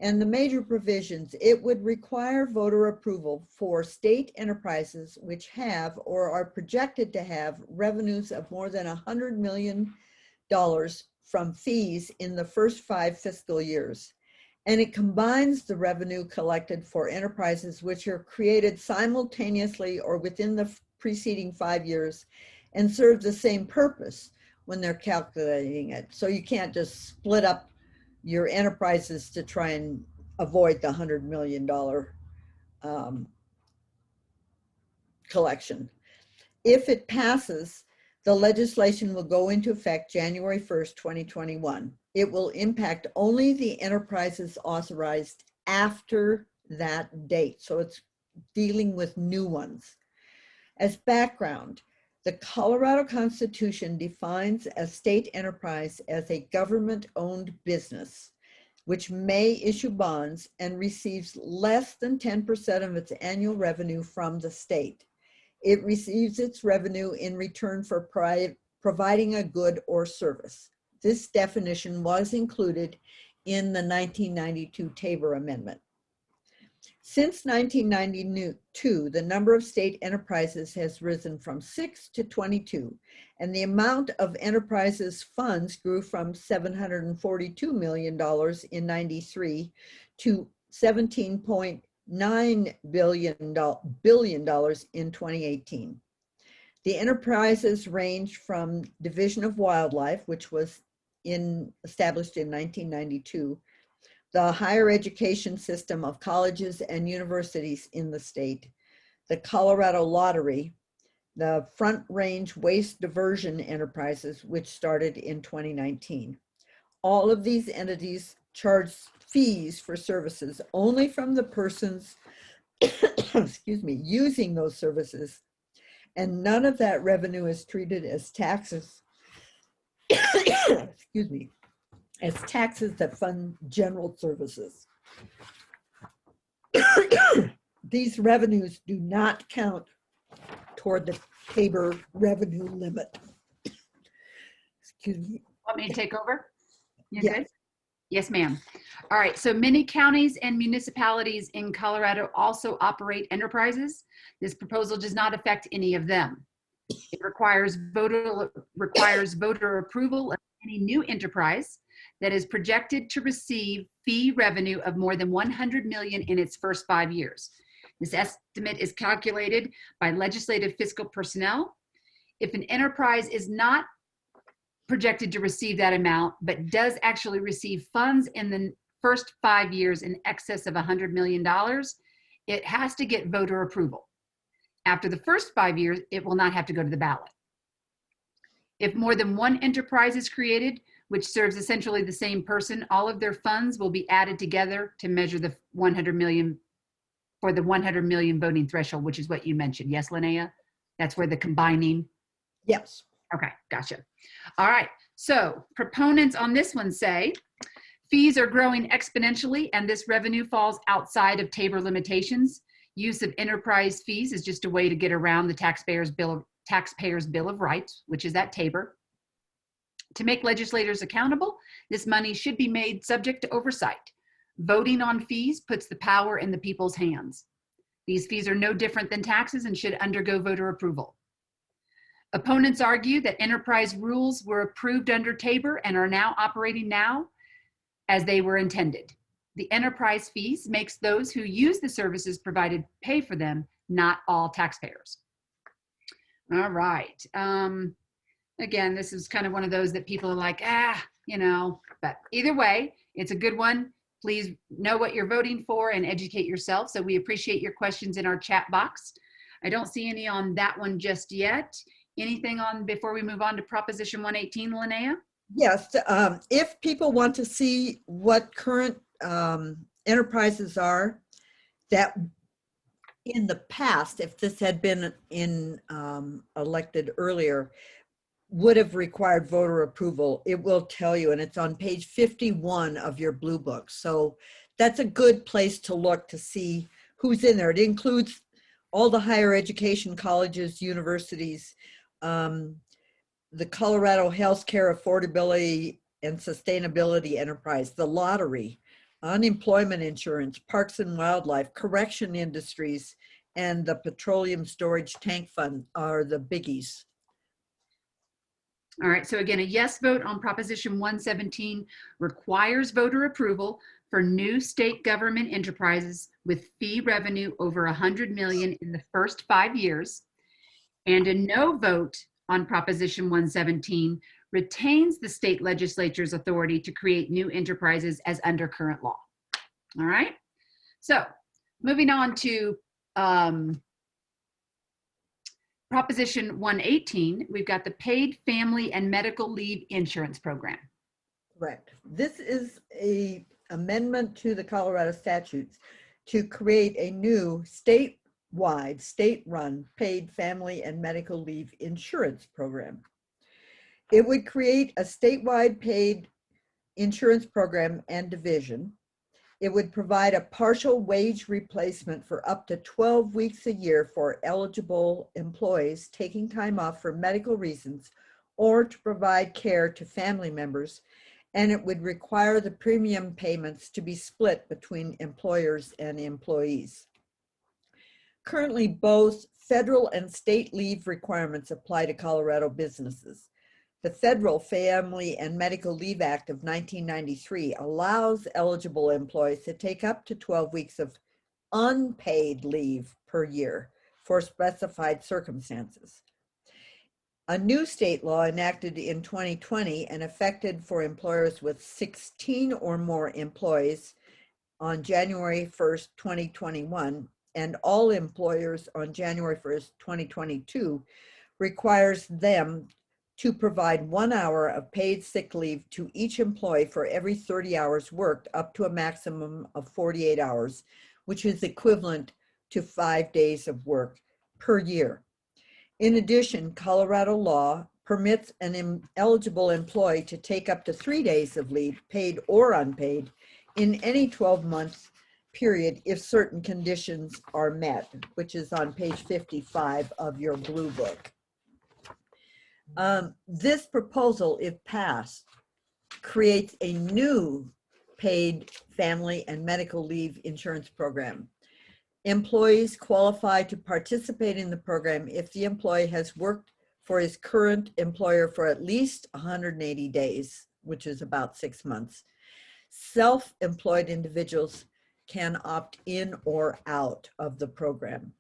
And the major provisions, it would require voter approval for state enterprises which have or are projected to have revenues of more than $100 million from fees in the first 5 fiscal years. And it combines the revenue collected for enterprises which are created simultaneously or within the preceding 5 years and serve the same purpose when they're calculating it. So you can't just split up your enterprises to try and avoid the $100 million collection. If it passes, the legislation will go into effect January 1st, 2021. It will impact only the enterprises authorized after that date. So it's dealing with new ones. As background, the Colorado Constitution defines a state enterprise as a government-owned business, which may issue bonds and receives less than 10% of its annual revenue from the state. It receives its revenue in return for providing a good or service. This definition was included in the 1992 Tabor Amendment. Since 1992, the number of state enterprises has risen from 6 to 22, and the amount of enterprises funds grew from $742 million in 93 to $17.9 billion in 2018. The enterprises range from Division of Wildlife, which was established in 1992, the higher education system of colleges and universities in the state, the Colorado Lottery, the Front Range Waste Diversion Enterprises, which started in 2019. All of these entities charge fees for services only from the persons, excuse me, using those services, and none of that revenue is treated as taxes, excuse me, as taxes that fund general services. These revenues do not count toward the Tabor revenue limit. Excuse me. Want me to take over? You're Yes. good? Yes, ma'am. All right, so many counties and municipalities in Colorado also operate enterprises. This proposal does not affect any of them. It requires voter approval of any new enterprise that is projected to receive fee revenue of more than $100 million in its first 5 years. This estimate is calculated by legislative fiscal personnel. If an enterprise is not projected to receive that amount, but does actually receive funds in the first 5 years in excess of $100 million, it has to get voter approval. After the first 5 years, it will not have to go to the ballot. If more than one enterprise is created, which serves essentially the same person, all of their funds will be added together to measure the 100 million for the 100 million voting threshold, which is what you mentioned. Yes, Linnea? That's where the combining. Yes. Okay, gotcha. All right, so proponents on this one say, fees are growing exponentially and this revenue falls outside of Tabor limitations. Use of enterprise fees is just a way to get around the taxpayer's Bill of Rights, which is at Tabor. To make legislators accountable, this money should be made subject to oversight. Voting on fees puts the power in the people's hands. These fees are no different than taxes and should undergo voter approval. Opponents argue that enterprise rules were approved under Tabor and are now operating now as they were intended. The enterprise fees makes those who use the services provided pay for them, not all taxpayers. All right. Again, this is kind of one of those that people are like, but either way, it's a good one. Please know what you're voting for and educate yourself. So we appreciate your questions in our chat box. I don't see any on that one just yet. Anything on before we move on to Proposition 118, Linnea? Yes, if people want to see what current enterprises are that in the past, if this had been elected earlier, would have required voter approval. It will tell you, and it's on page 51 of your blue book. So that's a good place to look to see who's in there. It includes all the higher education colleges, universities, the Colorado Healthcare Affordability and Sustainability Enterprise, the lottery, unemployment insurance, parks and wildlife, correction industries, and the petroleum storage tank fund are the biggies. All right, so again, a yes vote on Proposition 117 requires voter approval for new state government enterprises with fee revenue over 100 million in the first 5 years. And a no vote on Proposition 117 retains the state legislature's authority to create new enterprises as under current law. All right, so moving on to Proposition 118, we've got the Paid Family and Medical Leave Insurance Program. Correct. This is an amendment to the Colorado statutes to create a new statewide, state-run paid family and medical leave insurance program. It would create a statewide paid insurance program and division. It would provide a partial wage replacement for up to 12 weeks a year for eligible employees taking time off for medical reasons or to provide care to family members. And it would require the premium payments to be split between employers and employees. Currently, both federal and state leave requirements apply to Colorado businesses. The Federal Family and Medical Leave Act of 1993 allows eligible employees to take up to 12 weeks of unpaid leave per year for specified circumstances. A new state law enacted in 2020 and effected for employers with 16 or more employees on January 1st, 2021, and all employers on January 1st, 2022, requires them to provide 1 hour of paid sick leave to each employee for every 30 hours worked up to a maximum of 48 hours, which is equivalent to 5 days of work per year. In addition, Colorado law permits an eligible employee to take up to 3 days of leave, paid or unpaid, in any 12-month period if certain conditions are met, which is on page 55 of your blue book. This proposal, if passed, creates a new paid family and medical leave insurance program. Employees qualify to participate in the program if the employee has worked for his current employer for at least 180 days, which is about 6 months. Self-employed individuals can opt in or out of the program.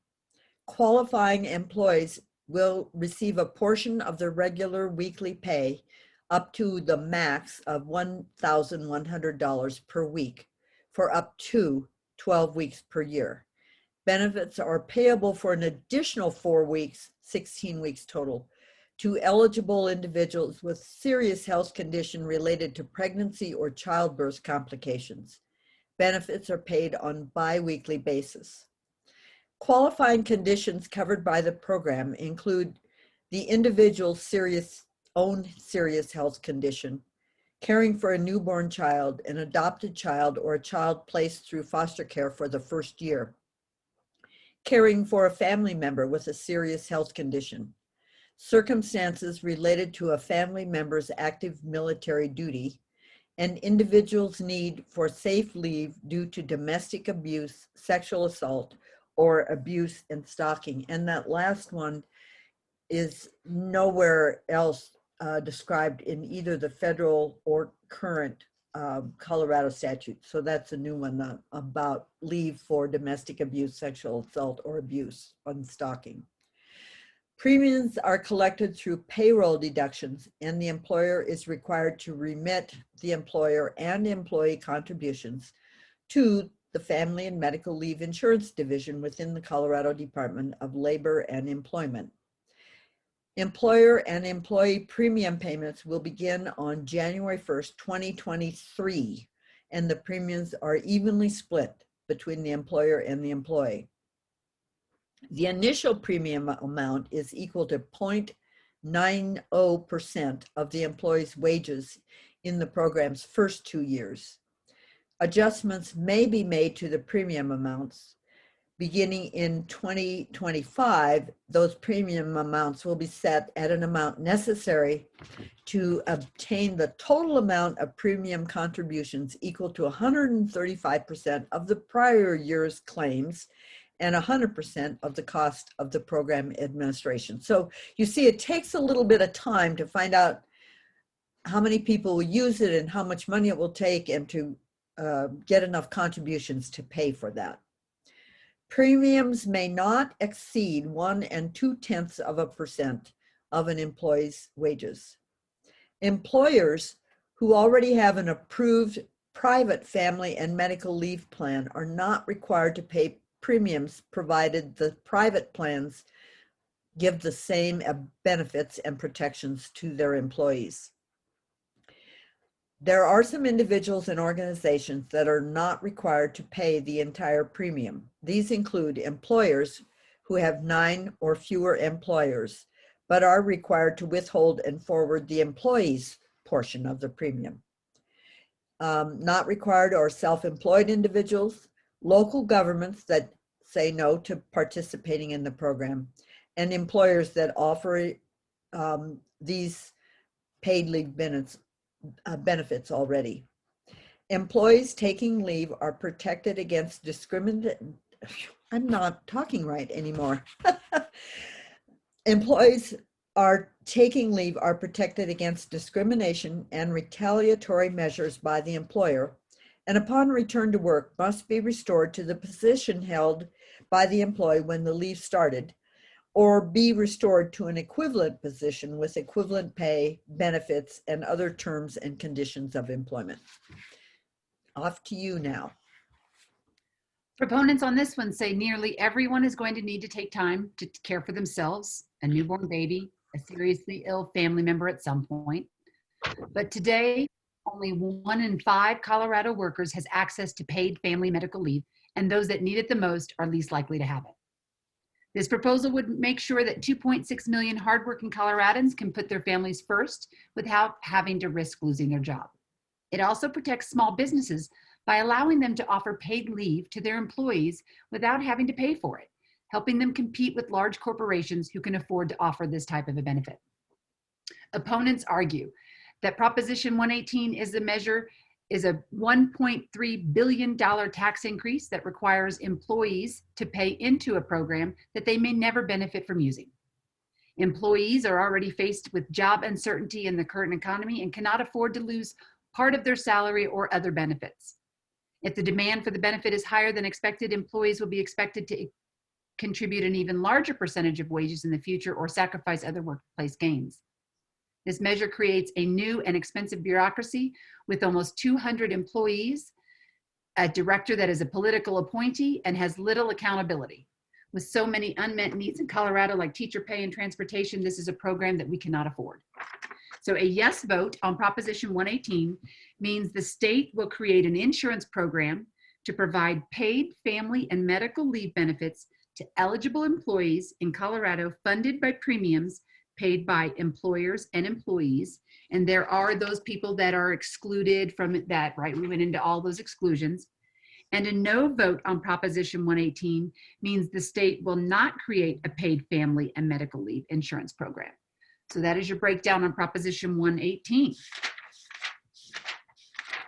Qualifying employees will receive a portion of their regular weekly pay up to the max of $1,100 per week for up to 12 weeks per year. Benefits are payable for an additional 4 weeks, 16 weeks total, to eligible individuals with serious health condition related to pregnancy or childbirth complications. Benefits are paid on bi-weekly basis. Qualifying conditions covered by the program include the individual's own serious health condition, caring for a newborn child, an adopted child, or a child placed through foster care for the first year, caring for a family member with a serious health condition, circumstances related to a family member's active military duty, and individuals' need for safe leave due to domestic abuse, sexual assault, or abuse and stalking. And that last one is nowhere else described in either the federal or current Colorado statute. So that's a new one about leave for domestic abuse, sexual assault, or abuse and stalking. Premiums are collected through payroll deductions, and the employer is required to remit the employer and employee contributions to the Family and Medical Leave Insurance Division within the Colorado Department of Labor and Employment. Employer and employee premium payments will begin on January 1st, 2023, and the premiums are evenly split between the employer and the employee. The initial premium amount is equal to 0.90% of the employee's wages in the program's first 2 years. Adjustments may be made to the premium amounts. Beginning in 2025, those premium amounts will be set at an amount necessary to obtain the total amount of premium contributions equal to 135% of the prior year's claims and 100% of the cost of the program administration. So you see, it takes a little bit of time to find out how many people will use it and how much money it will take, and to get enough contributions to pay for that. Premiums may not exceed 1 2/10% of an employee's wages. Employers who already have an approved private family and medical leave plan are not required to pay premiums, provided the private plans give the same benefits and protections to their employees. There are some individuals and organizations that are not required to pay the entire premium. These include employers who have 9 or fewer employers, but are required to withhold and forward the employee's portion of the premium. Not required are self-employed individuals, local governments that say no to participating in the program, and employers that offer these paid leave benefits already. Employees taking leave are protected against discrimination. I'm not talking right anymore. Employees are taking leave are protected against discrimination and retaliatory measures by the employer, and upon return to work must be restored to the position held by the employee when the leave started, or be restored to an equivalent position with equivalent pay, benefits, and other terms and conditions of employment. Off to you now. Proponents on this one say nearly everyone is going to need to take time to care for themselves, a newborn baby, a seriously ill family member at some point. But today, only 1 in 5 Colorado workers has access to paid family medical leave, and those that need it the most are least likely to have it. This proposal would make sure that 2.6 million hardworking Coloradans can put their families first without having to risk losing their job. It also protects small businesses by allowing them to offer paid leave to their employees without having to pay for it, helping them compete with large corporations who can afford to offer this type of a benefit. Opponents argue that Proposition 118 is a $1.3 billion tax increase that requires employees to pay into a program that they may never benefit from using. Employees are already faced with job uncertainty in the current economy and cannot afford to lose part of their salary or other benefits. If the demand for the benefit is higher than expected, employees will be expected to contribute an even larger percentage of wages in the future or sacrifice other workplace gains. This measure creates a new and expensive bureaucracy with almost 200 employees, a director that is a political appointee and has little accountability. With so many unmet needs in Colorado, like teacher pay and transportation, this is a program that we cannot afford. So a yes vote on Proposition 118 means the state will create an insurance program to provide paid family and medical leave benefits to eligible employees in Colorado, funded by premiums paid by employers and employees. And there are those people that are excluded from that, right? We went into all those exclusions. And a no vote on Proposition 118 means the state will not create a paid family and medical leave insurance program. So that is your breakdown on Proposition 118.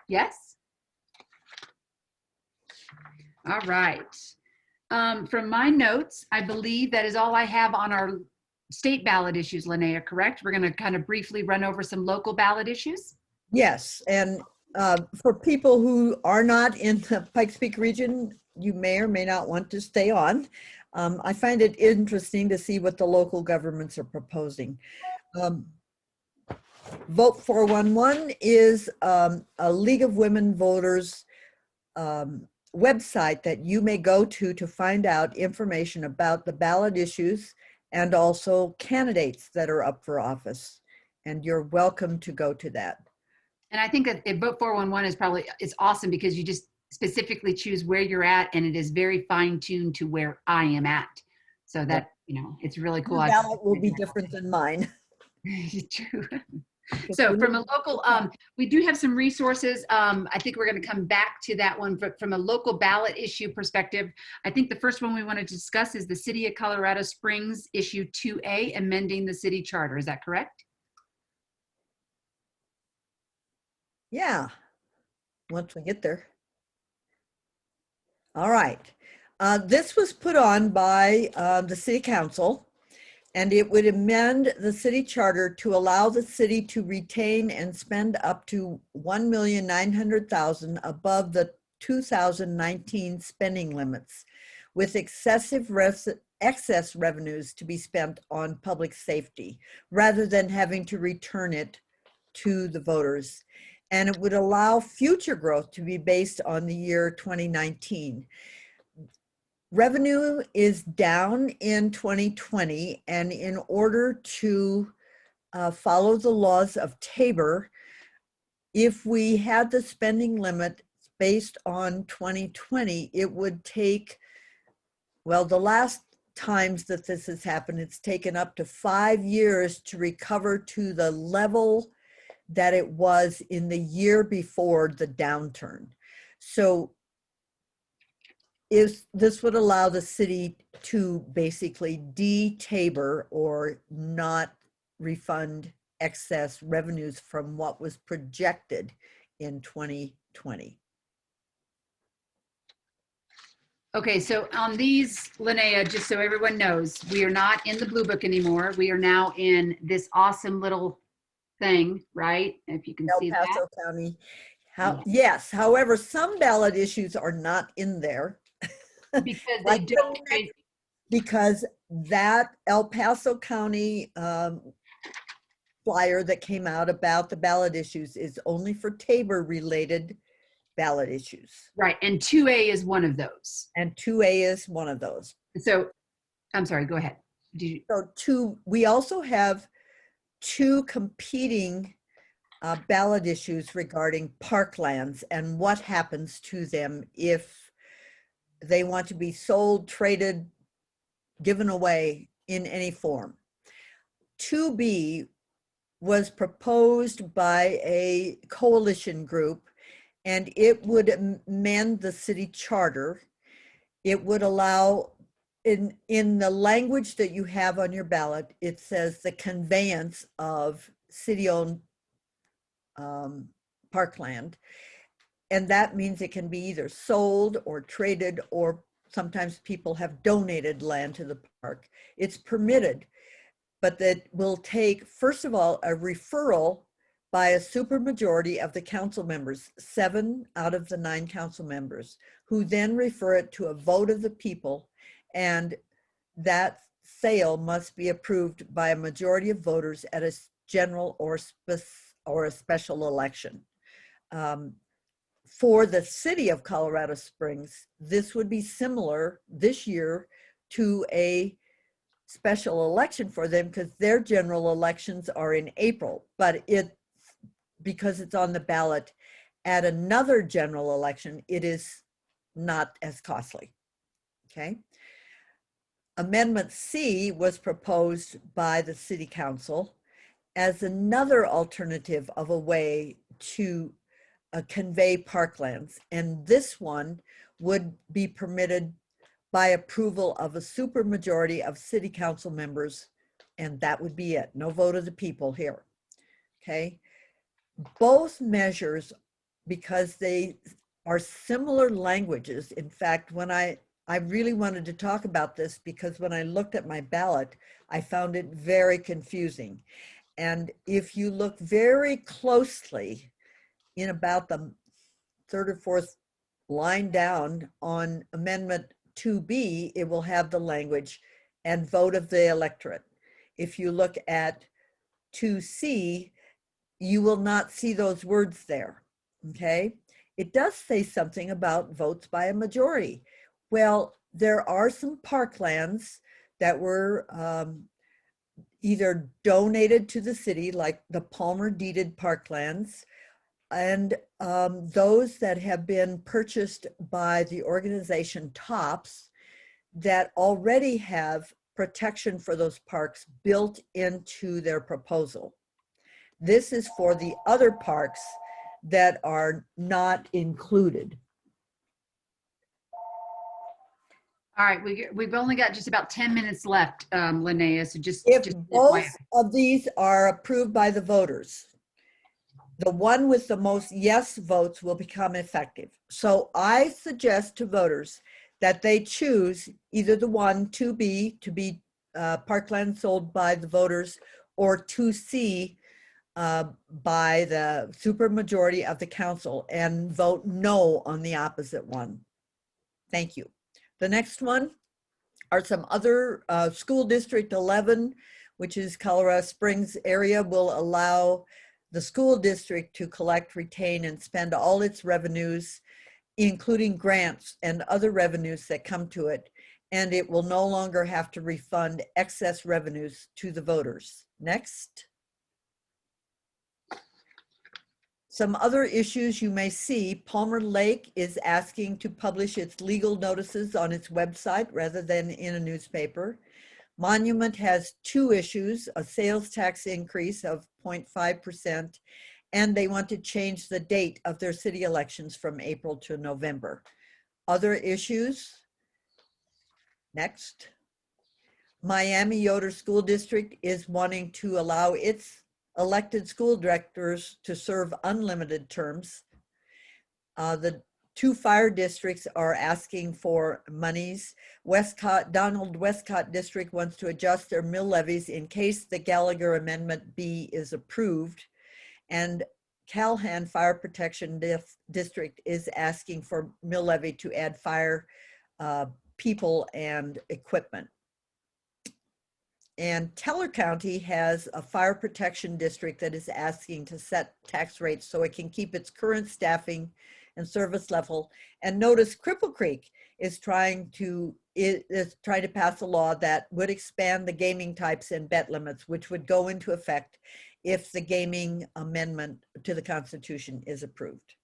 Yes? All right. From my notes, I believe that is all I have on our state ballot issues, Linnea, correct? We're going to kind of briefly run over some local ballot issues. Yes, and for people who are not in the Pikes Peak region, you may or may not want to stay on. I find it interesting to see what the local governments are proposing. Vote 411 is a League of Women Voters website that you may go to find out information about the ballot issues and also candidates that are up for office. And you're welcome to go to that. And I think that Vote 411 is awesome because you just specifically choose where you're at, and it is very fine-tuned to where I am at. So that, it's really cool. Your ballot will be different than mine. True. So from a local, we do have some resources. I think we're going to come back to that one, but from a local ballot issue perspective, I think the first one we want to discuss is the City of Colorado Springs issue 2A, amending the city charter. Is that correct? Yeah, once we get there. All right. This was put on by the City Council, and it would amend the city charter to allow the city to retain and spend up to $1,900,000 above the 2019 spending limits, with excess revenues to be spent on public safety, rather than having to return it to the voters. And it would allow future growth to be based on the year 2019. Revenue is down in 2020, and in order to follow the laws of Tabor, if we had the spending limit based on 2020, it would take, well, the last times that this has happened, it's taken up to 5 years to recover to the level that it was in the year before the downturn. So this would allow the city to basically de-Tabor or not refund excess revenues from what was projected in 2020. Okay, so on these, Linnea, just so everyone knows, we are not in the Blue Book anymore. We are now in this awesome little thing, right? If you can see that. El Paso County. Yes, however, some ballot issues are not in there. Because they don't. Because that El Paso County flyer that came out about the ballot issues is only for Tabor related ballot issues. Right, and 2A is one of those. And 2A is one of those. So, I'm sorry, go ahead. We also have two competing ballot issues regarding Parklands and what happens to them if they want to be sold, traded, given away in any form. 2B was proposed by a coalition group, and it would amend the city charter. It would allow, in the language that you have on your ballot, it says the conveyance of city-owned parkland. And that means it can be either sold or traded, or sometimes people have donated land to the park. It's permitted, but that will take, first of all, a referral by a supermajority of the council members, 7 out of the 9 council members, who then refer it to a vote of the people, and that sale must be approved by a majority of voters at a general or a special election. For the city of Colorado Springs, this would be similar this year to a special election for them, because their general elections are in April, but because it's on the ballot at another general election, it is not as costly. Okay. Amendment C was proposed by the City Council as another alternative of a way to convey parklands, and this one would be permitted by approval of a supermajority of city council members, and that would be it. No vote of the people here. Okay. Both measures, because they are similar languages. In fact, when I really wanted to talk about this, because when I looked at my ballot, I found it very confusing. And if you look very closely in about the 3rd or 4th line down on Amendment 2B, it will have the language "and vote of the electorate." If you look at 2C, you will not see those words there. Okay. It does say something about votes by a majority. Well, there are some parklands that were either donated to the city, like the Palmer deeded parklands, and those that have been purchased by the organization TOPS that already have protection for those parks built into their proposal. This is for the other parks that are not included. All right, we've only got just about 10 minutes left, Linnea, so just If FYI. both of these are approved by the voters, the one with the most yes votes will become effective. So I suggest to voters that they choose either the one 2B to be Parkland sold by the voters, or 2C by the supermajority of the council, and vote no on the opposite one. Thank you. The next one are some other school district 11, which is Colorado Springs area, will allow the school district to collect, retain, and spend all its revenues, including grants and other revenues that come to it, and it will no longer have to refund excess revenues to the voters. Next. Some other issues you may see: Palmer Lake is asking to publish its legal notices on its website rather than in a newspaper. Monument has two issues: a sales tax increase of 0.5%, and they want to change the date of their city elections from April to November. Other issues. Next. Miami Yoder School District is wanting to allow its elected school directors to serve unlimited terms. The two fire districts are asking for monies. Donald Westcott District wants to adjust their mill levies in case the Gallagher Amendment B is approved. And Calhan Fire Protection District is asking for mill levy to add fire people and equipment. And Teller County has a fire protection district that is asking to set tax rates so it can keep its current staffing and service level. And notice Cripple Creek is trying to pass a law that would expand the gaming types and bet limits, which would go into effect if the gaming amendment to the Constitution is approved.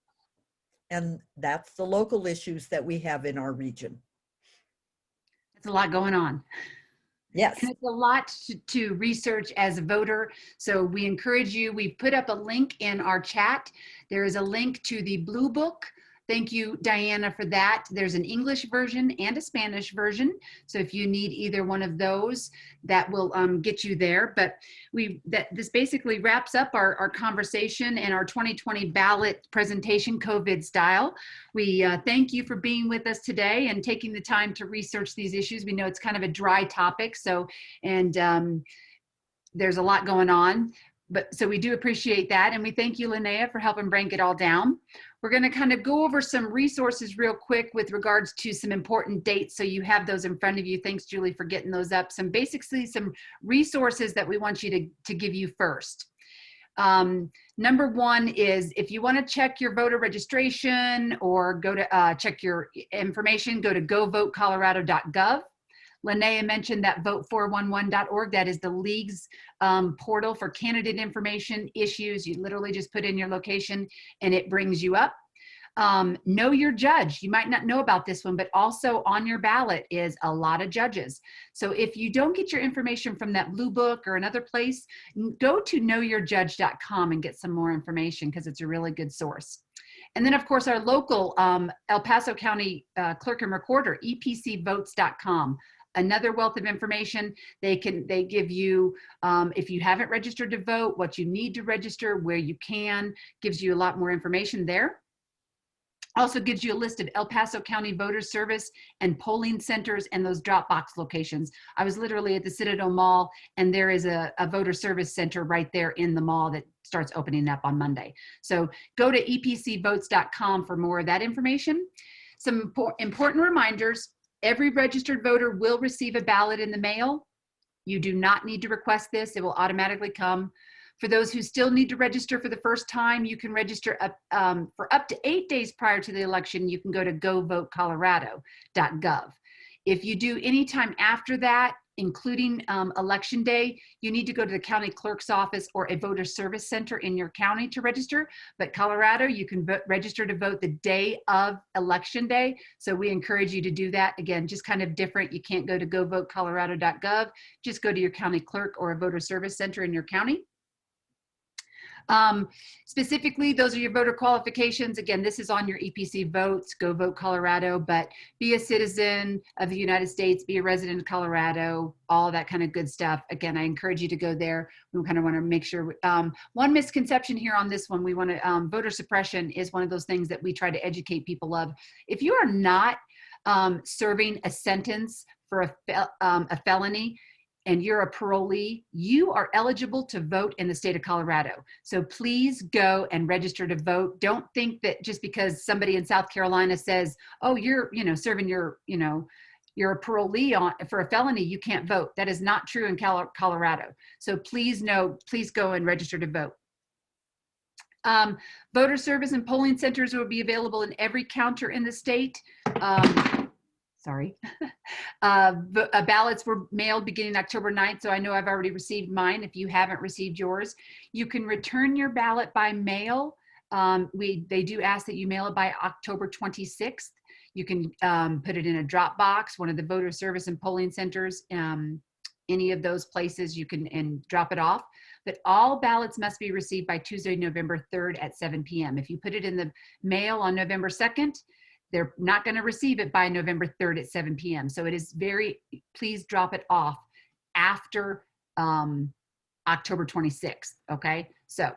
And that's the local issues that we have in our region. That's a lot going on. Yes. And it's a lot to research as a voter. So we encourage you. We've put up a link in our chat. There is a link to the Blue Book. Thank you, Diana, for that. There's an English version and a Spanish version. So if you need either one of those, that will get you there. But this basically wraps up our conversation and our 2020 ballot presentation, COVID style. We thank you for being with us today and taking the time to research these issues. We know it's kind of a dry topic, and there's a lot going on. So we do appreciate that. And we thank you, Linnea, for helping break it all down. We're going to kind of go over some resources real quick with regards to some important dates. So you have those in front of you. Thanks, Julie, for getting those up. Basically some resources that we want you to give you first. Number one is, if you want to check your voter registration or go to check your information, go to govotecolorado.gov. Linnea mentioned that vote411.org. That is the league's portal for candidate information issues. You literally just put in your location and it brings you up. Know your judge. You might not know about this one, but also on your ballot is a lot of judges. So if you don't get your information from that Blue Book or another place, go to knowyourjudge.com and get some more information, because it's a really good source. And then, of course, our local El Paso County Clerk and Recorder, epcvotes.com. Another wealth of information. They give you, if you haven't registered to vote, what you need to register, where you can, gives you a lot more information there. Also gives you a list of El Paso County voter service and polling centers and those drop box locations. I was literally at the Citadel Mall, and there is a voter service center right there in the mall that starts opening up on Monday. So go to epcvotes.com for more of that information. Some important reminders. Every registered voter will receive a ballot in the mail. You do not need to request this. It will automatically come. For those who still need to register for the first time, you can register for up to 8 days prior to the election. You can go to govotecolorado.gov. If you do any time after that, including election day, you need to go to the county clerk's office or a voter service center in your county to register. But Colorado, you can register to vote the day of election day. So we encourage you to do that. Again, just kind of different. You can't go to govotecolorado.gov. Just go to your county clerk or a voter service center in your county. Specifically, those are your voter qualifications. Again, this is on your EPC votes, Go Vote Colorado, but be a citizen of the United States, be a resident of Colorado, all that kind of good stuff. Again, I encourage you to go there. We kind of want to make sure, one misconception here on this one, we want to, voter suppression is one of those things that we try to educate people of. If you are not serving a sentence for a felony, and you're a parolee, you are eligible to vote in the state of Colorado. So please go and register to vote. Don't think that just because somebody in South Carolina says, oh, you're, serving your, you're a parolee for a felony, you can't vote. That is not true in Colorado. So please go and register to vote. Voter service and polling centers will be available in every counter in the state. Sorry. Ballots were mailed beginning October 9th, so I know I've already received mine. If you haven't received yours, you can return your ballot by mail. They do ask that you mail it by October 26th. You can put it in a drop box, one of the voter service and polling centers, any of those places you can and drop it off. But all ballots must be received by Tuesday, November 3rd at 7 p.m. If you put it in the mail on November 2nd, they're not going to receive it by November 3rd at 7 p.m. So it is please drop it off after October 26th. Okay. So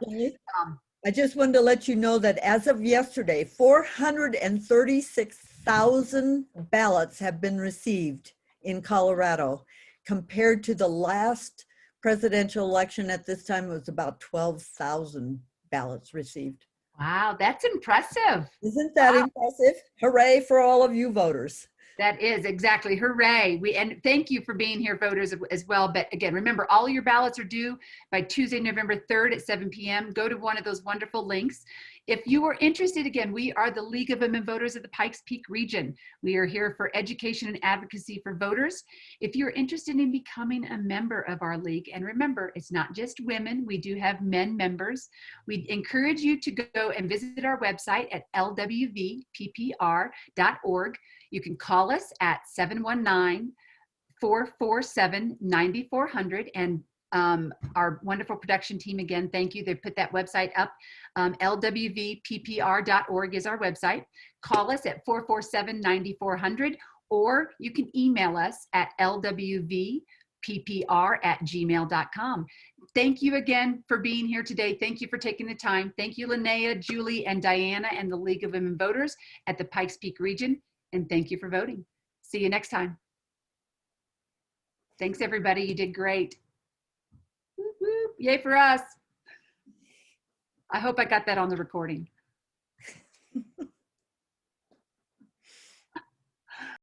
I just wanted to let you know that as of yesterday, 436,000 ballots have been received in Colorado compared to the last presidential election. At this time, it was about 12,000 ballots received. Wow, that's impressive. Isn't that impressive? Hooray for all of you voters. That is exactly. Hooray. And thank you for being here, voters, as well. But again, remember, all your ballots are due by Tuesday, November 3rd at 7 p.m. Go to one of those wonderful links. If you are interested, again, we are the League of Women Voters of the Pikes Peak region. We are here for education and advocacy for voters. If you're interested in becoming a member of our league, and remember, it's not just women, we do have men members. We encourage you to go and visit our website at LWVPPR.org. You can call us at 719-447-9400. And our wonderful production team, again, thank you. They put that website up. LWVPPR.org is our website. Call us at 447-9400, or you can email us at lwvppr@gmail.com. Thank you again for being here today. Thank you for taking the time. Thank you, Linnea, Julie, and Diana, and the League of Women Voters at the Pikes Peak region. And thank you for voting. See you next time. Thanks, everybody. You did great. Whoop, whoop. Yay for us. I hope I got that on the recording.